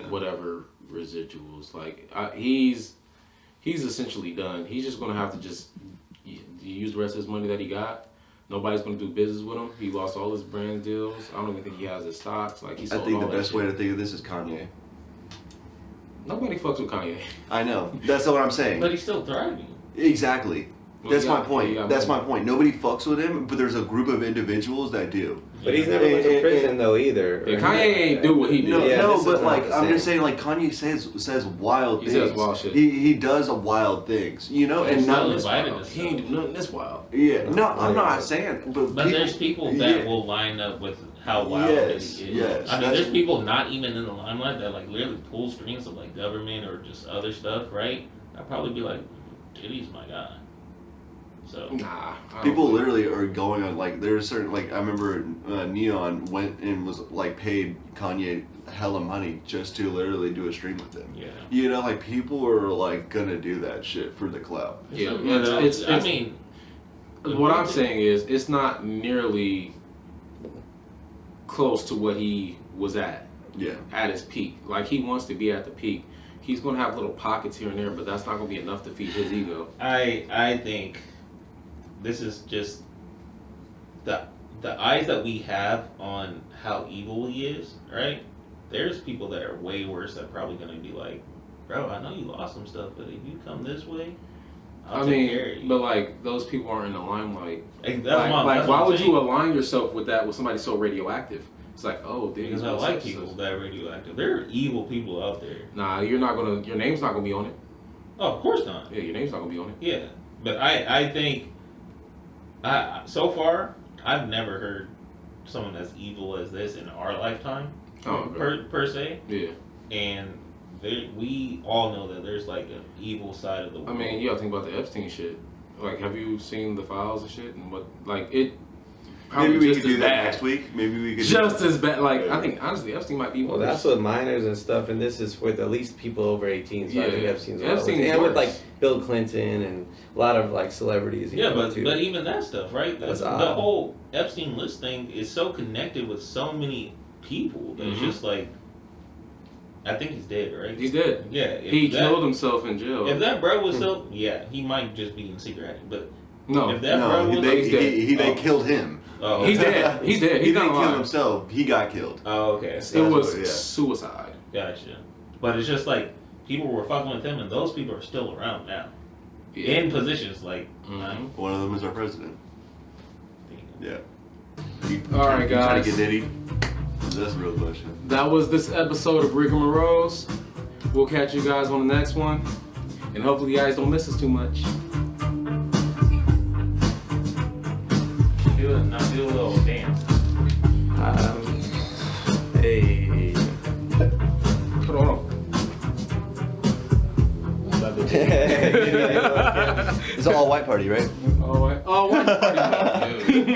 whatever residuals. Like he's essentially done. He's just going to have to just use the rest of his money that he got. Nobody's going to do business with him. He lost all his brand deals. I don't even think he has his stocks. Like he sold I think all the that best shit. way to think of this is Kanye. Nobody fucks with Kanye. I know. That's what I'm saying. But he's still thriving. Exactly. Well, That's he got- my point. he got That's my money. point. Nobody fucks with him, but there's a group of individuals that do. But he's never went to prison though either. Yeah, Kanye ain't do what he did. No, Yeah, no, this but is not like the I'm same. just saying, like Kanye says wild He things. says wild shit. He does a wild things, you know, and He's not still This invited wild. to He ain't stuff. do nothing this wild. yeah. No, I'm not saying, but There's people that yeah. will line up with how wild Yes, Diddy is. yes, I mean, that's- there's people not even in the limelight that like literally pull strings of like government or just other stuff, right? I'd probably be like, Diddy's my guy. So Nah. I don't People think- literally are going on like there's certain like I remember Neon went and was like paid Kanye hella money just to literally do a stream with him. yeah. You know, like people are like gonna do that shit for the clout. Yeah, It's- it's- I mean, What I'm saying is, it's not nearly close to what he was at Yeah. his peak. Like he wants to be at the peak. He's gonna have little pockets here and there, but that's not gonna be enough to feed his ego. I think this is just the eyes that we have on how evil he is, right? There's people that are way worse that are probably gonna be like, bro, I know you lost some stuff, but if you come this way, I'll take care of you. but like those people aren't in the limelight. Like, Like, that's why what I'm would saying. you align yourself with that with somebody so radioactive? It's like, oh, Because I like people that are radioactive. There are evil people out there. Nah, your name's not gonna be on it. Oh, of course not. Yeah, your name's not gonna be on it. Yeah, but I think so far I've never heard someone as evil as this in our lifetime per se, Yeah. and we all know that there's like an evil side of the world. I mean, you gotta think about the Epstein shit. Like, have you seen the files and shit? And what, like, it probably Maybe we just could do as that bad. next week. Maybe we could Just as bad. Like, Yeah. I think honestly, Epstein might be Well, worse. that's with minors and stuff, and this is with at least people over 18. So I think Yeah. Epstein's Epstein's and with worse. like Bill Clinton and a lot of like celebrities. yeah, know, but too. even that stuff, right? That's the odd. whole Epstein list thing is so connected with so many people that it's Mhm. just like, I think he's dead, right? He's dead. Yeah, if He that- killed himself in jail. If that bro was still, yeah, he might just be in secret hiding, but no, if that No, bro was, he's dead. they Oh. killed him. oh, he's okay. dead. He's dead. He He's didn't not kill alive. himself. He got killed. Oh, okay. It That's was what- yeah. suicide. Gotcha. But it's just like people were fucking with him, and those people are still around now Yeah. in positions like. Mhm. One of them is our president. Yeah. All right, You trying guys. to get Diddy? That's a real question. That was this episode of Rigmaroles. We'll catch you guys on the next one, and hopefully you guys don't miss us too much. Do a little dance. Hey. Put on. It's an all white party, right? Oh, white party.